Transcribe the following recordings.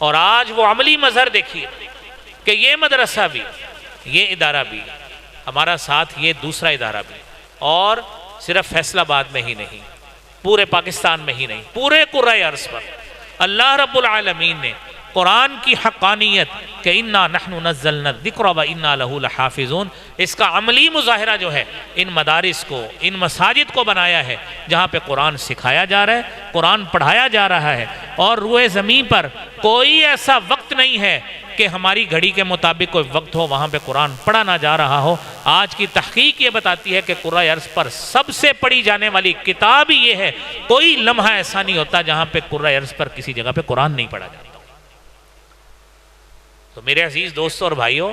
اور آج وہ عملی مظہر دیکھیے کہ یہ مدرسہ بھی، یہ ادارہ بھی، ہمارا ساتھ یہ دوسرا ادارہ بھی، اور صرف فیصل آباد میں ہی نہیں، پورے پاکستان میں ہی نہیں، پورے کرۂ ارض پر اللہ رب العالمین نے قرآن کی حقانیت کہ اِنَّا نَحْنُ نَزَّلْنَا الذِّكْرَ وَإِنَّا لَهُ لَحَافِظُونَ، اس کا عملی مظاہرہ جو ہے ان مدارس کو، ان مساجد کو بنایا ہے جہاں پہ قرآن سکھایا جا رہا ہے، قرآن پڑھایا جا رہا ہے، اور روئے زمین پر کوئی ایسا وقت نہیں ہے کہ ہماری گھڑی کے مطابق کوئی وقت ہو وہاں پہ قرآن پڑھا نہ جا رہا ہو۔ آج کی تحقیق یہ بتاتی ہے کہ کرۂ ارض پر سب سے پڑھی جانے والی کتاب ہی یہ ہے، کوئی لمحہ ایسا نہیں ہوتا جہاں پہ کرۂ ارض پر کسی جگہ پہ قرآن نہیں پڑھا جاتا۔ تو میرے عزیز دوستوں اور بھائیوں،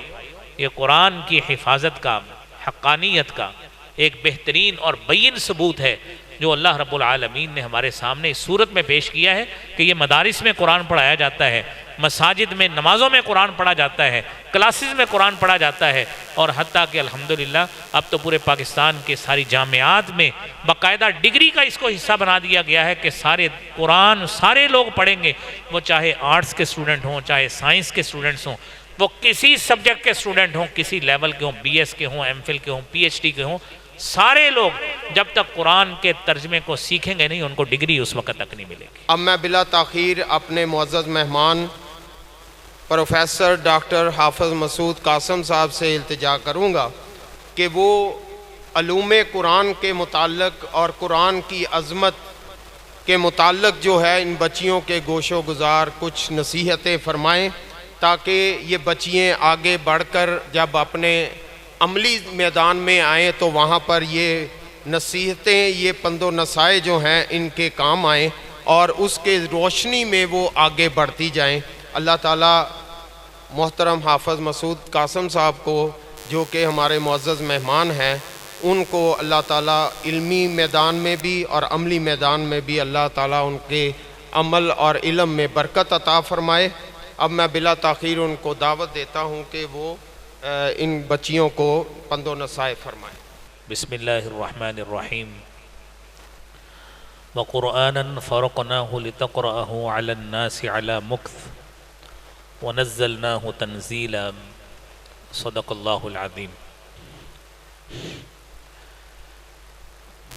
یہ قرآن کی حفاظت کا، حقانیت کا ایک بہترین اور بین ثبوت ہے جو اللہ رب العالمین نے ہمارے سامنے اس صورت میں پیش کیا ہے کہ یہ مدارس میں قرآن پڑھایا جاتا ہے، مساجد میں نمازوں میں قرآن پڑھا جاتا ہے، کلاسز میں قرآن پڑھا جاتا ہے، اور حتیٰ کہ الحمدللہ اب تو پورے پاکستان کے ساری جامعات میں باقاعدہ ڈگری کا اس کو حصہ بنا دیا گیا ہے کہ سارے قرآن سارے لوگ پڑھیں گے، وہ چاہے آرٹس کے اسٹوڈنٹ ہوں، چاہے سائنس کے اسٹوڈنٹس ہوں، وہ کسی سبجیکٹ کے اسٹوڈنٹ ہوں، کسی لیول کے ہوں، بی ایس کے ہوں، ایم فل کے ہوں، پی ایچ ڈی کے ہوں، سارے لوگ جب تک قرآن کے ترجمے کو سیکھیں گے نہیں ان کو ڈگری اس وقت تک نہیں ملے گی۔ اب میں بلا تاخیر اپنے معزز مہمان پروفیسر ڈاکٹر حافظ مسعود قاسم صاحب سے التجا کروں گا کہ وہ علوم قرآن کے متعلق اور قرآن کی عظمت کے متعلق جو ہے ان بچیوں کے گوش و گزار کچھ نصیحتیں فرمائیں، تاکہ یہ بچیاں آگے بڑھ کر جب اپنے عملی میدان میں آئیں تو وہاں پر یہ نصیحتیں، یہ پند و نصائح جو ہیں ان کے کام آئیں اور اس کے روشنی میں وہ آگے بڑھتی جائیں۔ اللہ تعالیٰ محترم حافظ مسعود قاسم صاحب کو جو کہ ہمارے معزز مہمان ہیں ان کو اللہ تعالیٰ علمی میدان میں بھی اور عملی میدان میں بھی اللہ تعالیٰ ان کے عمل اور علم میں برکت عطا فرمائے۔ اب میں بلا تاخیر ان کو دعوت دیتا ہوں کہ وہ ان بچیوں کو پند و نصائح فرمائیں۔ بسم اللہ الرحمن الرحیم۔ وَقُرْآنًا فَرَقْنَاهُ لِتَقْرَأَهُ عَلَى النَّاسِ عَلَى مُكْثٍ وَنَزَّلْنَاهُ تَنزِيلًا صدق اللہ العظیم۔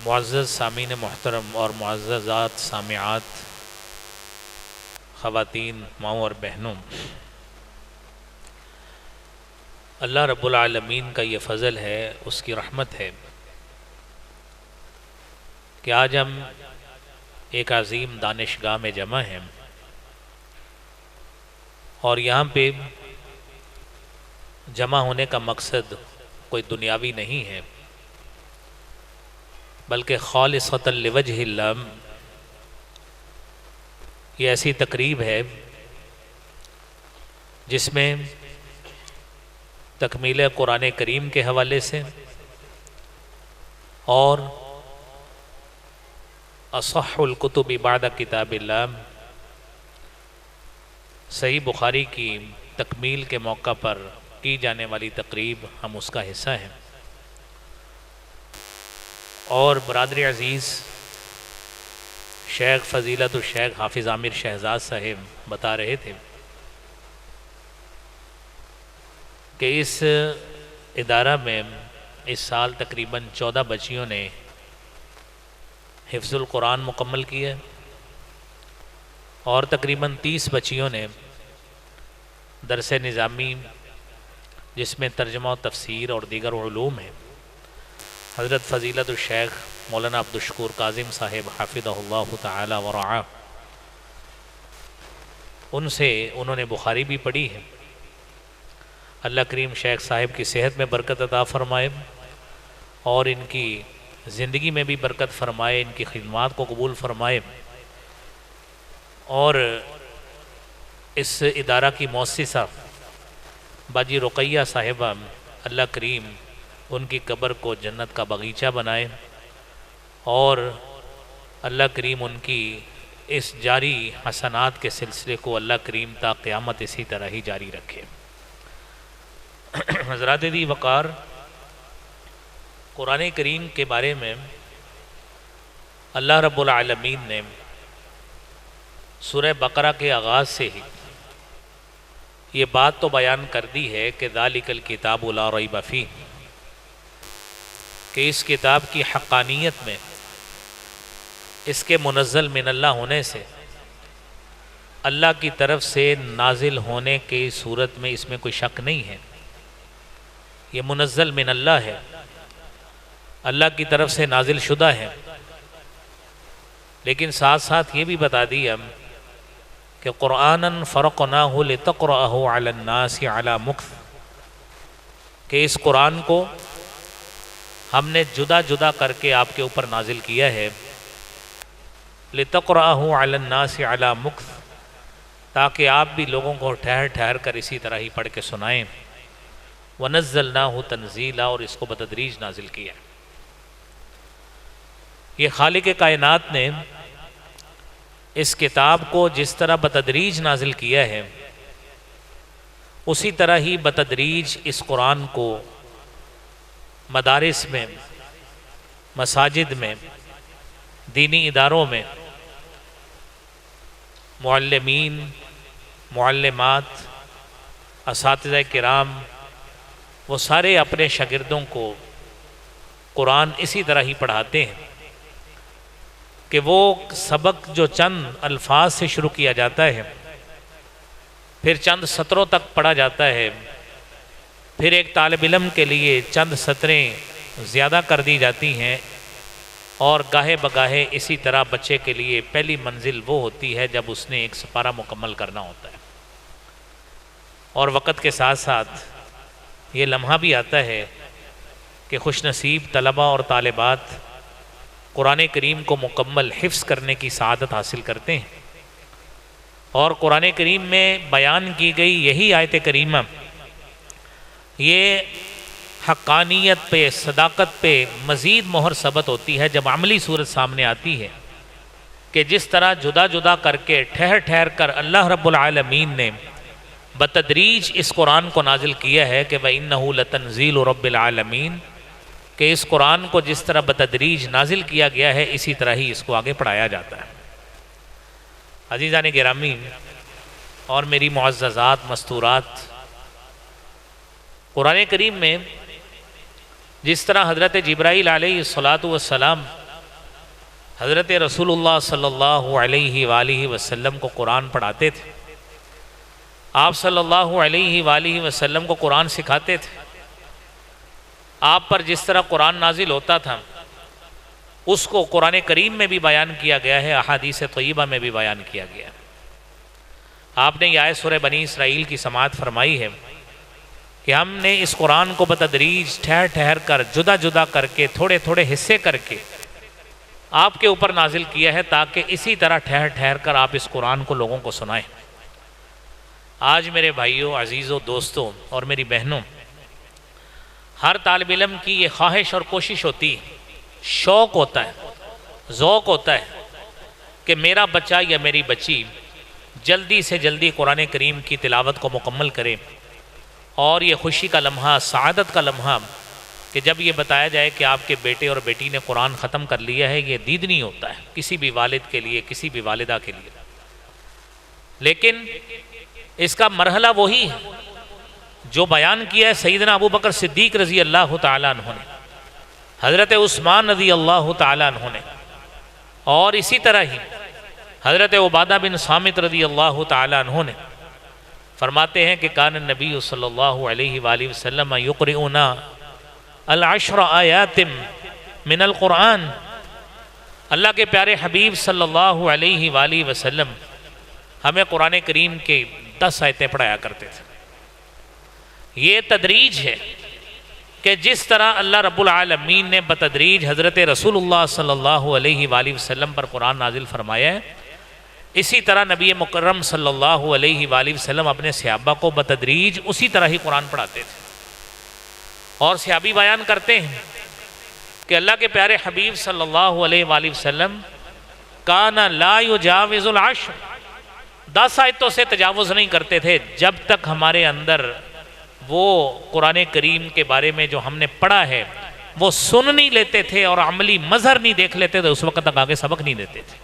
معزز سامعین محترم اور معززات سامعات، خواتین، ماؤں اور بہنوں، اللہ رب العالمین کا یہ فضل ہے، اس کی رحمت ہے کہ آج ہم ایک عظیم دانشگاہ میں جمع ہیں، اور یہاں پہ جمع ہونے کا مقصد کوئی دنیاوی نہیں ہے بلکہ خالصۃ لوجہ اللہ۔ یہ ایسی تقریب ہے جس میں تکمیل قرآن کریم کے حوالے سے اور اصح الکتب بعد کتاب اللہ، صحیح بخاری کی تکمیل کے موقع پر کی جانے والی تقریب، ہم اس کا حصہ ہیں۔ اور برادر عزیز شیخ فضیلت الشیخ حافظ عامر شہزاد صاحب بتا رہے تھے کہ اس ادارہ میں اس سال تقریباً 14 بچیوں نے حفظ القرآن مکمل کیا اور تقریباً 30 بچیوں نے درس نظامی جس میں ترجمہ و تفسیر اور دیگر علوم ہیں۔ حضرت فضیلت الشیخ مولانا عبدالشکور کاظم صاحب حفظہ اللہ تعالی ورعاہ، ان سے انہوں نے بخاری بھی پڑھی ہے۔ اللہ کریم شیخ صاحب کی صحت میں برکت عطا فرمائے اور ان کی زندگی میں بھی برکت فرمائے، ان کی خدمات کو قبول فرمائے، اور اس ادارہ کی مؤسسہ باجی رقیہ صاحبہ، اللہ کریم ان کی قبر کو جنت کا باغیچہ بنائے، اور اللہ کریم ان کی اس جاری حسنات کے سلسلے کو اللہ کریم تا قیامت اسی طرح ہی جاری رکھے۔ حضرات دی وقار، قرآن کریم کے بارے میں اللہ رب العالمین نے سورہ بقرہ کے آغاز سے ہی یہ بات تو بیان کر دی ہے کہ ذالک الکتاب لا ریب فیہ، کہ اس کتاب کی حقانیت میں، اس کے منزل من اللہ ہونے سے، اللہ کی طرف سے نازل ہونے کی صورت میں اس میں کوئی شک نہیں ہے۔ یہ منزل من اللہ ہے، اللہ کی طرف سے نازل شدہ ہے، لیکن ساتھ ساتھ یہ بھی بتا دیا کہ قرآناً فرقناہ لتقرأہ علی الناس علی مکث، کہ اس قرآن کو ہم نے جدا جدا کر کے آپ کے اوپر نازل کیا ہے، لتقرأہ علی الناس علی مکث، تاکہ آپ بھی لوگوں کو ٹھہر ٹھہر کر اسی طرح ہی پڑھ کے سنائیں، وَنَزَّلْنَاهُ تَنزِيلًا، اور اس کو بتدریج نازل کیا۔ یہ خالق کائنات نے اس کتاب کو جس طرح بتدریج نازل کیا ہے، اسی طرح ہی بتدریج اس قرآن کو مدارس میں، مساجد میں، دینی اداروں میں معلمین، معلمات، اساتذہ کرام، وہ سارے اپنے شاگردوں کو قرآن اسی طرح ہی پڑھاتے ہیں کہ وہ سبق جو چند الفاظ سے شروع کیا جاتا ہے، پھر چند سطروں تک پڑھا جاتا ہے، پھر ایک طالب علم کے لیے چند سطریں زیادہ کر دی جاتی ہیں، اور گاہے بگاہے اسی طرح بچے کے لیے پہلی منزل وہ ہوتی ہے جب اس نے ایک سپارہ مکمل کرنا ہوتا ہے۔ اور وقت کے ساتھ ساتھ یہ لمحہ بھی آتا ہے کہ خوش نصیب طلبہ اور طالبات قرآن کریم کو مکمل حفظ کرنے کی سعادت حاصل کرتے ہیں، اور قرآن کریم میں بیان کی گئی یہی آیت کریمہ یہ حقانیت پہ، صداقت پہ مزید مہر ثبت ہوتی ہے جب عملی صورت سامنے آتی ہے کہ جس طرح جدا جدا کر کے ٹھہر ٹھہر کر اللہ رب العالمین نے بتدریج اس قرآن کو نازل کیا ہے کہ وَإِنَّهُ لَتَنزِيلُ رَبِّ الْعَالَمِينَ، کہ اس قرآن کو جس طرح بتدریج نازل کیا گیا ہے اسی طرح ہی اس کو آگے پڑھایا جاتا ہے۔ عزیزان گرامی اور میری معززات مستورات، قرآن کریم میں جس طرح حضرت جبرائیل علیہ السلام حضرت رسول اللہ صلی اللہ علیہ وآلہ وسلم کو قرآن پڑھاتے تھے، آپ صلی اللہ علیہ وآلہ وسلم کو قرآن سکھاتے تھے، آپ پر جس طرح قرآن نازل ہوتا تھا اس کو قرآن کریم میں بھی بیان کیا گیا ہے، احادیث طیبہ میں بھی بیان کیا گیا ہے۔ آپ نے یہ آیت سورہ بنی اسرائیل کی سماعت فرمائی ہے کہ ہم نے اس قرآن کو بتدریج ٹھہر ٹھہر کر جدا جدا کر کے تھوڑے تھوڑے حصے کر کے آپ کے اوپر نازل کیا ہے، تاکہ اسی طرح ٹھہر ٹھہر کر آپ اس قرآن کو لوگوں کو سنائیں۔ آج میرے بھائیوں، عزیزوں، دوستوں اور میری بہنوں، ہر طالب علم کی یہ خواہش اور کوشش ہوتی ہے، شوق ہوتا ہے، ذوق ہوتا ہے کہ میرا بچہ یا میری بچی جلدی سے جلدی قرآن کریم کی تلاوت کو مکمل کرے، اور یہ خوشی کا لمحہ، سعادت کا لمحہ کہ جب یہ بتایا جائے کہ آپ کے بیٹے اور بیٹی نے قرآن ختم کر لیا ہے، یہ دیدنی ہوتا ہے کسی بھی والد کے لیے، کسی بھی والدہ کے لیے۔ لیکن اس کا مرحلہ وہی ہے جو بیان کیا ہے سیدنا ابو بکر صدیق رضی اللہ تعالیٰ عنہ نے، حضرت عثمان رضی اللہ تعالیٰ عنہ نے، اور اسی طرح ہی حضرت عبادہ بن صامت رضی اللہ تعالیٰ عنہ نے۔ فرماتے ہیں کہ کان النبی صلی اللہ علیہ وآلہ وسلم یقرئنا العشر آیات من القرآن، اللہ کے پیارے حبیب صلی اللہ علیہ وآلہ وسلم ہمیں قرآن کریم کے 10 آیتیں پڑھایا کرتے تھے۔ یہ تدریج ہے کہ جس طرح اللہ رب العالمین نے بتدریج حضرت رسول اللہ صلی اللہ علیہ وآلہ وسلم پر قرآن نازل فرمایا ہے، اسی طرح نبی مکرم صلی اللہ علیہ وآلہ وسلم اپنے صحابہ کو بتدریج اسی طرح ہی قرآن پڑھاتے تھے۔ اور صحابی بیان کرتے ہیں کہ اللہ کے پیارے حبیب صلی اللہ علیہ وآلہ وسلم کان لا یجاوز العشر، 10 آیتوں سے تجاوز نہیں کرتے تھے جب تک ہمارے اندر وہ قرآن کریم کے بارے میں جو ہم نے پڑھا ہے وہ سن نہیں لیتے تھے اور عملی مظہر نہیں دیکھ لیتے تھے، اس وقت تک آگے سبق نہیں دیتے تھے۔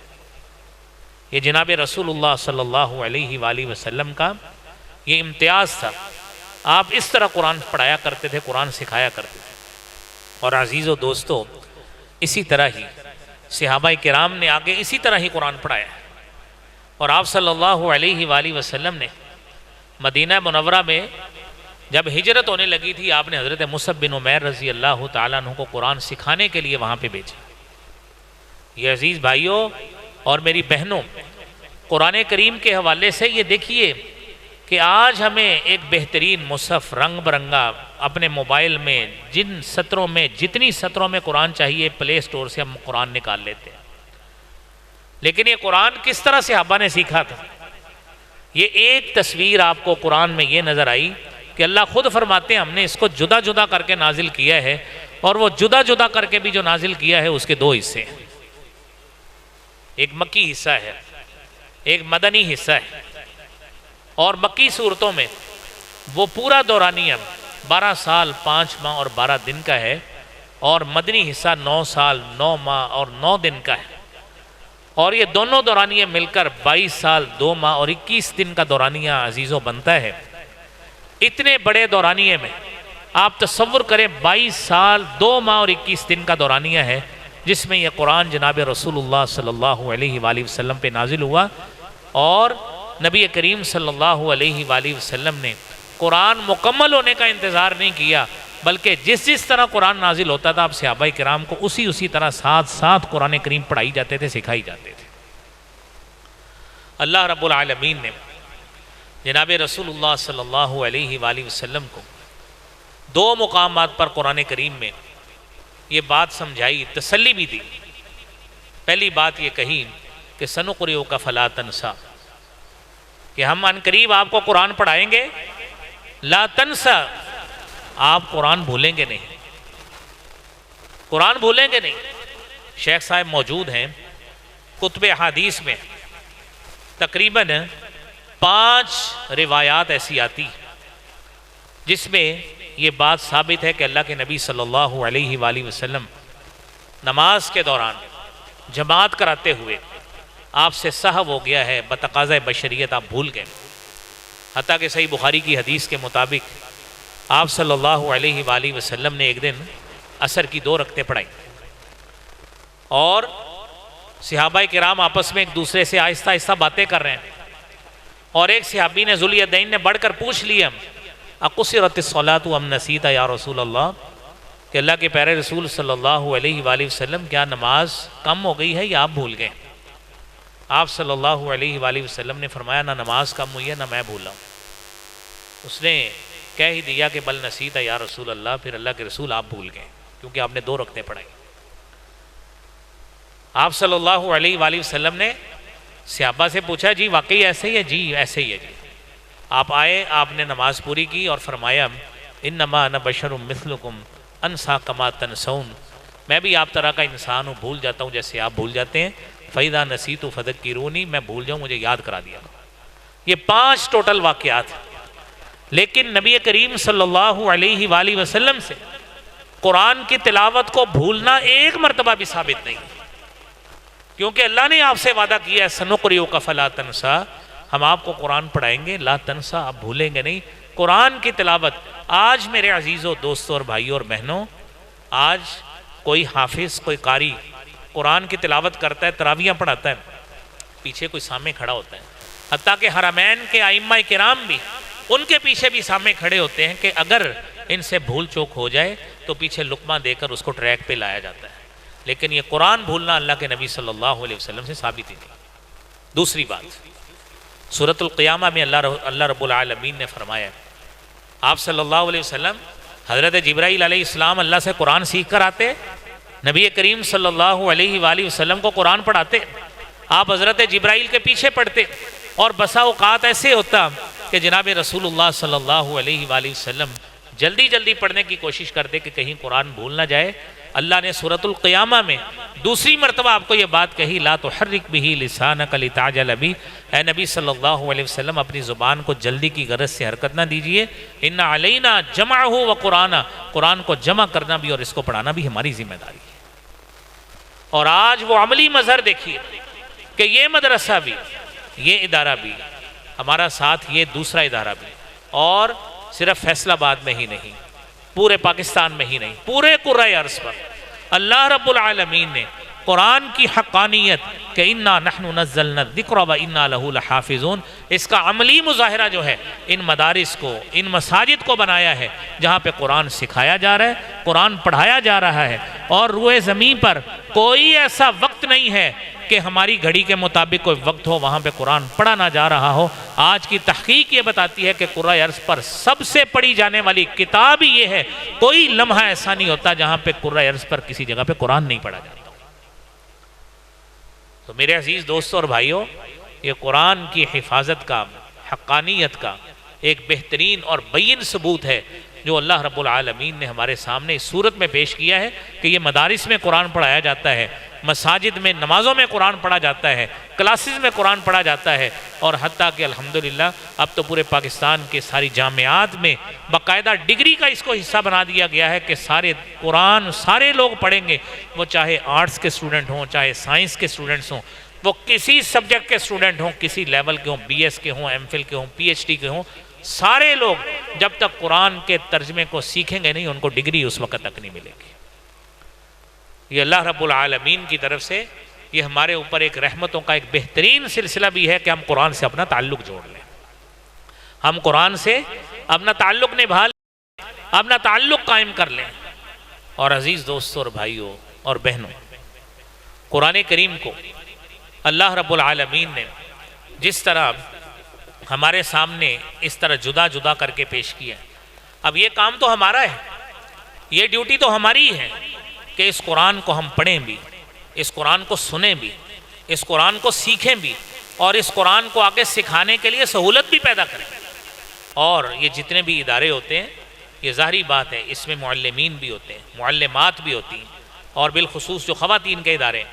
یہ جناب رسول اللہ صلی اللہ علیہ وآلہ وسلم کا یہ امتیاز تھا. آپ اس طرح قرآن پڑھایا کرتے تھے، قرآن سکھایا کرتے تھے. اور عزیز و دوستو، اسی طرح ہی صحابہ کرام نے آگے اسی طرح ہی قرآن پڑھایا. اور آپ صلی اللہ علیہ وآلہ وسلم نے مدینہ منورہ میں جب ہجرت ہونے لگی تھی، آپ نے حضرت مصعب بن عمیر رضی اللہ تعالیٰ عنہ کو قرآن سکھانے کے لیے وہاں پہ بھیجا. یہ عزیز بھائیوں اور میری بہنوں، قرآن کریم کے حوالے سے یہ دیکھیے کہ آج ہمیں ایک بہترین مصحف رنگ برنگا اپنے موبائل میں جن سطروں میں جتنی سطروں میں قرآن چاہیے پلے سٹور سے ہم قرآن نکال لیتے ہیں. لیکن یہ قرآن کس طرح صحابہ نے سیکھا تھا؟ یہ ایک تصویر آپ کو قرآن میں یہ نظر آئی کہ اللہ خود فرماتے ہیں ہم نے اس کو جدا جدا کر کے نازل کیا ہے، اور وہ جدا جدا کر کے بھی جو نازل کیا ہے اس کے دو حصے ہیں. ایک مکی حصہ ہے، ایک مدنی حصہ ہے. اور مکی صورتوں میں وہ پورا دورانیہ 12 سال 5 ماہ اور 12 دن کا ہے، اور مدنی حصہ 9 سال 9 ماہ اور 9 دن کا ہے. اور یہ دونوں دورانیے مل کر 22 سال 2 ماہ اور 21 دن کا دورانیہ عزیزوں بنتا ہے. اتنے بڑے دورانیے میں آپ تصور کریں 22 سال 2 ماہ اور 21 دن کا دورانیہ ہے، جس میں یہ قرآن جناب رسول اللہ صلی اللہ علیہ وآلہ وسلم پہ نازل ہوا. اور نبی کریم صلی اللہ علیہ وآلہ وسلم نے قرآن مکمل ہونے کا انتظار نہیں کیا، بلکہ جس طرح قرآن نازل ہوتا تھا آپ صحابہ کرام کو اسی طرح ساتھ ساتھ قرآن کریم پڑھائی جاتے تھے، سکھائی جاتے تھے. اللہ رب العالمین نے جناب رسول اللہ صلی اللہ علیہ وآلہ وسلم کو 2 مقامات پر قرآن کریم میں یہ بات سمجھائی، تسلی بھی دی. پہلی بات یہ کہی کہ سنقرئک فلا تنسیٰ، کہ ہم ان قریب آپ کو قرآن پڑھائیں گے. لا تنسیٰ، آپ قرآن بھولیں گے نہیں، قرآن بھولیں گے نہیں. شیخ صاحب موجود ہیں، کتب احادیث میں تقریباً 5 روایات ایسی آتی جس میں یہ بات ثابت ہے کہ اللہ کے نبی صلی اللہ علیہ وآلہ وسلم نماز کے دوران جماعت کراتے ہوئے آپ سے سہو ہو گیا ہے، بتقاضۂ بشریت آپ بھول گئے. حتیٰ کہ صحیح بخاری کی حدیث کے مطابق آپ صلی اللہ علیہ وآلہ وسلم نے ایک دن عصر کی 2 رکعتیں پڑھائیں، اور صحابہ کرام آپس میں ایک دوسرے سے آہستہ آہستہ باتیں کر رہے ہیں. اور ایک صحابی نے ذو الیدین نے بڑھ کر پوچھ لیا، اقصرت الصلاۃ ام نسیت یا رسول اللہ، کہ اللہ کے پیارے رسول صلی اللہ علیہ وآلہ وسلم کیا نماز کم ہو گئی ہے یا آپ بھول گئے؟ آپ صلی اللہ علیہ وآلہ وسلم نے فرمایا نہ نماز کم ہوئی ہے نہ میں بھولا ہوں. اس نے کہہ ہی دیا کہ بل نسیت یا رسول اللہ، پھر اللہ کے رسول آپ بھول گئے کیونکہ آپ نے 2 رکعتیں پڑھائی. آپ صلی اللہ علیہ وآلہ وسلم نے صحابہ سے پوچھا جی واقعی ایسے ہی ہے؟ جی ایسے ہی ہے جی. آپ آئے، آپ نے نماز پوری کی اور فرمایا انما انا بشر مثلکم انسا کما تنسون، میں بھی آپ طرح کا انسان ہوں، بھول جاتا ہوں جیسے آپ بھول جاتے ہیں. فَإِذَا نَسِيتُ فَذَكِّرُونِي، میں بھول جاؤں مجھے یاد کرا دیا. یہ 5 ٹوٹل واقعات. لیکن نبی کریم صلی اللہ علیہ وآلہ وسلم سے قرآن کی تلاوت کو بھولنا ایک مرتبہ بھی ثابت نہیں، کیونکہ اللہ نے آپ سے وعدہ کیا ہے سنقرئک فلا تنسیٰ، ہم آپ کو قرآن پڑھائیں گے، لا تنسیٰ، آپ بھولیں گے نہیں. قرآن کی تلاوت آج میرے عزیزوں دوستوں اور بھائیوں اور بہنوں، آج کوئی حافظ کوئی قاری قرآن کی تلاوت کرتا ہے، تراویحاں پڑھاتا ہے، پیچھے کوئی سامنے کھڑا ہوتا ہے. حتیٰ کہ حرمین کے ائمہ کرام بھی ان کے پیچھے بھی سامنے کھڑے ہوتے ہیں کہ اگر ان سے بھول چوک ہو جائے تو پیچھے لقمہ دے کر اس کو ٹریک پہ لایا جاتا ہے. لیکن یہ قرآن بھولنا اللہ کے نبی صلی اللہ علیہ وسلم سے ثابت ہی نہیں. دوسری بات، سورۃ القیامہ میں اللہ رب العالمین نے فرمایا آپ صلی اللہ علیہ وسلم حضرت جبرائیل علیہ السلام اللہ سے قرآن سیکھ کر آتے، نبی کریم صلی اللہ علیہ وآلہ وسلم کو قرآن پڑھاتے، آپ حضرت جبرائیل کے پیچھے پڑھتے. اور بسا اوقات ایسے ہوتا کہ جناب رسول اللہ صلی اللہ علیہ وآلہ وسلم جلدی جلدی پڑھنے کی کوشش کرتے کہ کہیں قرآن بھول نہ جائے. اللہ نے سورۃ القیامہ میں دوسری مرتبہ آپ کو یہ بات کہی لا تحرک بہ لسانک لتعجل بہ، اے نبی صلی اللہ علیہ وسلم اپنی زبان کو جلدی کی غرض سے حرکت نہ دیجئے. ان علینا جمعہ و قرآن، قرآن کو جمع کرنا بھی اور اس کو پڑھانا بھی ہماری ذمہ داری ہے. اور آج وہ عملی مظہر دیکھیے کہ یہ مدرسہ بھی، یہ ادارہ بھی، ہمارا ساتھ یہ دوسرا ادارہ بھی اور صرف فیصل آباد میں ہی نہیں، پورے پاکستان میں ہی نہیں، پورے کرۂ ارض پر اللہ رب العالمین نے قرآن کی حقانیت کہ اِنَّا نَحْنُ نَزَّلْنَا الذِّكْرَ وَإِنَّا لَهُ لَحَافِظُونَ، اس کا عملی مظاہرہ جو ہے ان مدارس کو، ان مساجد کو بنایا ہے جہاں پہ قرآن سکھایا جا رہا ہے، قرآن پڑھایا جا رہا ہے، اور روئے زمین پر کوئی ایسا وقت نہیں ہے کہ ہماری گھڑی کے مطابق کوئی وقت ہو وہاں پہ قرآن پڑھا نہ جا رہا ہو۔ آج کی تحقیق یہ بتاتی ہے کہ کرۂ ارض پر سب سے پڑھی جانے والی کتاب ہی یہ ہے، کوئی لمحہ ایسا نہیں ہوتا جہاں پہ کرۂ ارض پر کسی جگہ پہ قرآن نہیں پڑھا جاتا۔ تو میرے عزیز دوستوں اور بھائیوں، یہ قرآن کی حفاظت کا، حقانیت کا ایک بہترین اور بین ثبوت ہے جو اللہ رب العالمین نے ہمارے سامنے اس صورت میں پیش کیا ہے کہ یہ مدارس میں قرآن پڑھایا جاتا ہے، مساجد میں نمازوں میں قرآن پڑھا جاتا ہے، کلاسز میں قرآن پڑھا جاتا ہے، اور حتیٰ کہ الحمدللہ اب تو پورے پاکستان کے ساری جامعات میں باقاعدہ ڈگری کا اس کو حصہ بنا دیا گیا ہے کہ سارے قرآن سارے لوگ پڑھیں گے، وہ چاہے آرٹس کے اسٹوڈنٹ ہوں، چاہے سائنس کے اسٹوڈنٹس ہوں، وہ کسی سبجیکٹ کے اسٹوڈنٹ ہوں، کسی لیول کے ہوں، بی ایس کے ہوں، ایم فل کے ہوں، پی ایچ ڈی کے ہوں، سارے لوگ جب تک قرآن کے ترجمے کو سیکھیں گے نہیں ان کو ڈگری اس وقت تک نہیں ملے گی۔ یہ اللہ رب العالمین کی طرف سے یہ ہمارے اوپر ایک رحمتوں کا ایک بہترین سلسلہ بھی ہے کہ ہم قرآن سے اپنا تعلق جوڑ لیں، ہم قرآن سے اپنا تعلق نبھا لیں، اپنا تعلق قائم کر لیں۔ اور عزیز دوستوں اور بھائیوں اور بہنوں، قرآن کریم کو اللہ رب العالمین نے جس طرح ہمارے سامنے اس طرح جدا جدا کر کے پیش کیا، اب یہ کام تو ہمارا ہے، یہ ڈیوٹی تو ہماری ہے کہ اس قرآن کو ہم پڑھیں بھی، اس قرآن کو سنیں بھی، اس قرآن کو سیکھیں بھی، اور اس قرآن کو آگے سکھانے کے لیے سہولت بھی پیدا کریں۔ اور یہ جتنے بھی ادارے ہوتے ہیں، یہ ظاہری بات ہے اس میں معلمین بھی ہوتے ہیں، معلمات بھی ہوتی ہیں، اور بالخصوص جو خواتین کے ادارے ہیں،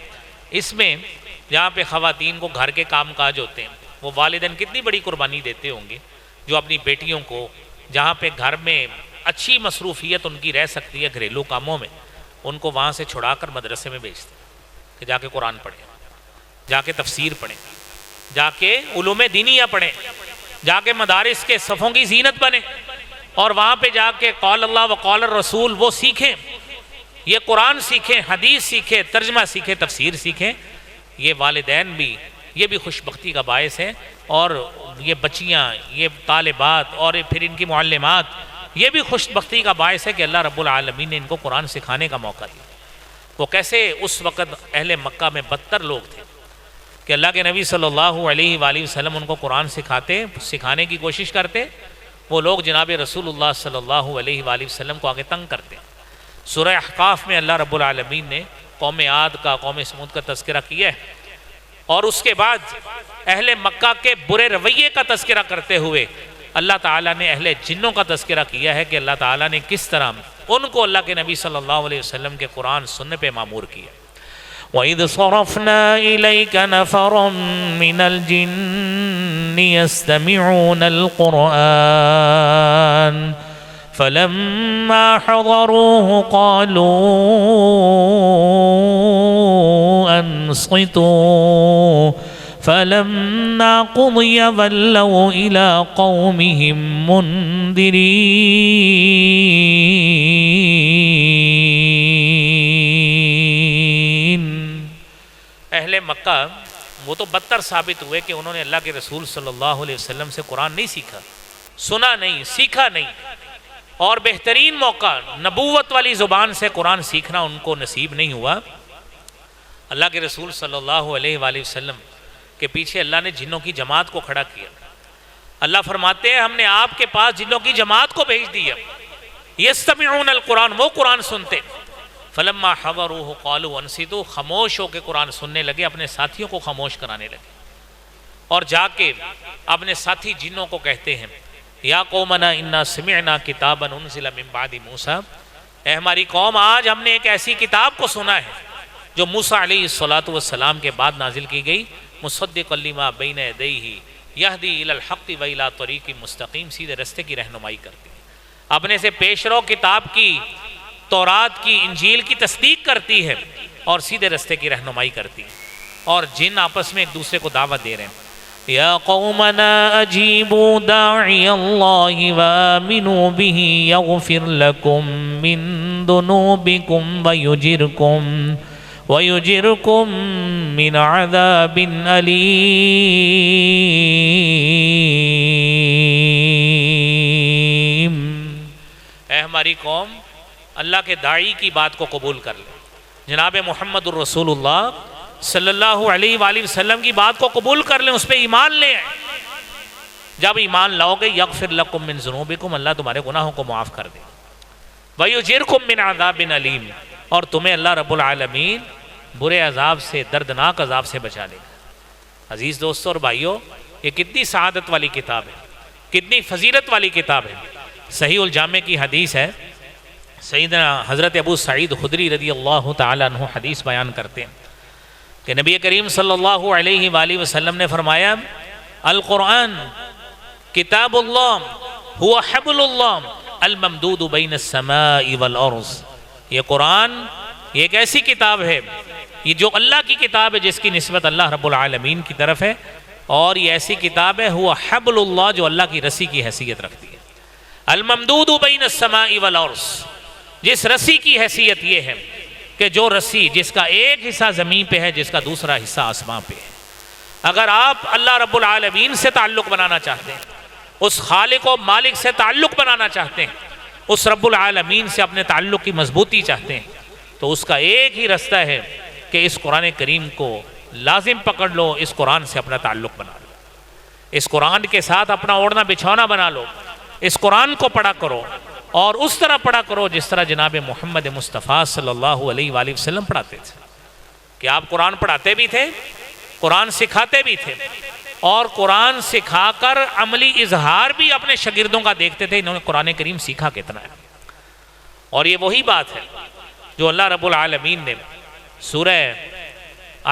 اس میں جہاں پہ خواتین کو گھر کے کام کاج ہوتے ہیں، وہ والدین کتنی بڑی قربانی دیتے ہوں گے جو اپنی بیٹیوں کو جہاں پہ گھر میں اچھی مصروفیت ان کی رہ سکتی ہے گھریلو کاموں میں، ان کو وہاں سے چھڑا کر مدرسے میں بھیجتے ہیں کہ جا کے قرآن پڑھیں، جا کے تفسیر پڑھیں، جا کے علوم دینیہ پڑھیں، جا کے مدارس کے صفوں کی زینت بنیں، اور وہاں پہ جا کے قول اللہ و قول الرسول وہ سیکھیں، یہ قرآن سیکھیں، حدیث سیکھیں، ترجمہ سیکھیں، تفسیر سیکھیں۔ یہ والدین بھی یہ بھی خوش بختی کا باعث ہے، اور یہ بچیاں، یہ طالبات اور پھر ان کی معلمات، یہ بھی خوش بختی کا باعث ہے کہ اللہ رب العالمین نے ان کو قرآن سکھانے کا موقع دیا۔ وہ کیسے اس وقت اہل مکہ میں بدتر لوگ تھے کہ اللہ کے نبی صلی اللہ علیہ وآلہ وسلم ان کو قرآن سکھانے کی کوشش کرتے، وہ لوگ جناب رسول اللہ صلی اللہ علیہ وآلہ وسلم کو آگے تنگ کرتے۔ سورہ احقاف میں اللہ رب العالمین نے قوم عاد کا، قوم سمود کا تذکرہ کیا ہے، اور اس کے بعد اہل مکہ کے برے رویے کا تذکرہ کرتے ہوئے اللہ تعالیٰ نے اہل جنوں کا تذکرہ کیا ہے کہ اللہ تعالیٰ نے کس طرح ان کو اللہ کے نبی صلی اللہ علیہ وسلم کے قرآن سننے پہ مامور کیا۔ وَإِذْ صَرَفْنَا إِلَيْكَ نَفَرًا مِّنَ الْجِنِّ يَسْتَمِعُونَ الْقُرْآنَ فَلَمَّا حَضَرُوهُ قَالُوا أَنصِتُوا فَلَمَّا قُضِيَ وَلَّوْا إِلَىٰ قَوْمِهِمْ مُنذِرِينَ۔ اہل مکہ وہ تو بدتر ثابت ہوئے کہ انہوں نے اللہ کے رسول صلی اللہ علیہ وسلم سے قرآن نہیں سیکھا، سنا نہیں، سیکھا نہیں، اور بہترین موقع نبوت والی زبان سے قرآن سیکھنا ان کو نصیب نہیں ہوا۔ اللہ کے رسول صلی اللہ علیہ وآلہ وسلم کے پیچھے اللہ نے جنوں کی جماعت کو کھڑا کیا۔ اللہ فرماتے ہیں ہم نے آپ کے پاس جنوں کی جماعت کو بھیج دیا، یستمعون القرآن، وہ قرآن سنتے، فلما حضروه قالوا انصتوا، خاموش ہو کے قرآن سننے لگے، اپنے ساتھیوں کو خاموش کرانے لگے، اور جا کے اپنے ساتھی جنوں کو کہتے ہیں یا قومنا انا سمعنا کتابا انزل من بعد موسیٰ، اے ہماری قوم آج ہم نے ایک ایسی کتاب کو سنا ہے جو موسیٰ علیہ السلام کے بعد نازل کی گئی، مصدقا لما بین یدیہ یہدی الی الحق و الی طریق مستقیم، سیدھے رستے کی رہنمائی کرتی ہے، اپنے سے پیشرو کتاب کی، تورات کی، انجیل کی تصدیق کرتی ہے اور سیدھے رستے کی رہنمائی کرتی ہے۔ اور جن آپس میں ایک دوسرے کو دعوت دے رہے ہیں، یا قومنا اجیبوا داعی اللہ وآمنوا به یغفر لکم من ذنوبکم ویجرکم من عذاب علیم۔ اے ہماری قوم، اللہ کے داعی کی بات کو قبول کر لیں، جناب محمد الرسول اللہ صلی اللہ علیہ وآلہ وسلم کی بات کو قبول کر لیں، اس پہ ایمان لے آئیں۔ جب ایمان لاؤ گے یغفر لکم من ذنوبکم، اللہ تمہارے گناہوں کو معاف کر دے، ویجرکم من عذاب علیم، اور تمہیں اللہ رب العالمین برے عذاب سے، دردناک عذاب سے بچا لے گا۔ عزیز دوستو اور بھائیو، یہ کتنی سعادت والی کتاب ہے، کتنی فضیلت والی کتاب ہے۔ صحیح الجامع کی حدیث ہے، سیدنا حضرت ابو سعید خدری رضی اللہ تعالیٰ عنہ حدیث بیان کرتے ہیں کہ نبی کریم صلی اللہ علیہ وآلہ وسلم نے فرمایا، القرآن کتاب اللہ هو حبل اللہ الممدود بین السماء والارض۔ یہ قرآن یہ ایک ایسی کتاب ہے، یہ جو اللہ کی کتاب ہے جس کی نسبت اللہ رب العالمین کی طرف ہے، اور یہ ایسی کتاب ہے هو حبل اللہ جو اللہ کی رسی کی حیثیت رکھتی ہے، الممدود بین السماء والارض، جس رسی کی حیثیت یہ ہے کہ جو رسی جس کا ایک حصہ زمین پہ ہے، جس کا دوسرا حصہ آسمان پہ ہے۔ اگر آپ اللہ رب العالمین سے تعلق بنانا چاہتے ہیں، اس خالق و مالک سے تعلق بنانا چاہتے ہیں، اس رب العالمین سے اپنے تعلق کی مضبوطی چاہتے ہیں، تو اس کا ایک ہی رستہ ہے کہ اس قرآن کریم کو لازم پکڑ لو، اس قرآن سے اپنا تعلق بنا لو، اس قرآن کے ساتھ اپنا اوڑھنا بچھونا بنا لو، اس قرآن کو پڑھا کرو، اور اس طرح پڑھا کرو جس طرح جناب محمد مصطفیٰ صلی اللہ علیہ وآلہ وسلم پڑھاتے تھے، کہ آپ قرآن پڑھاتے بھی تھے، قرآن سکھاتے بھی تھے، اور قرآن سکھا کر عملی اظہار بھی اپنے شاگردوں کا دیکھتے تھے، انہوں نے قرآن کریم سیکھا کتنا ہے۔ اور یہ وہی بات ہے جو اللہ رب العالمین نے سورہ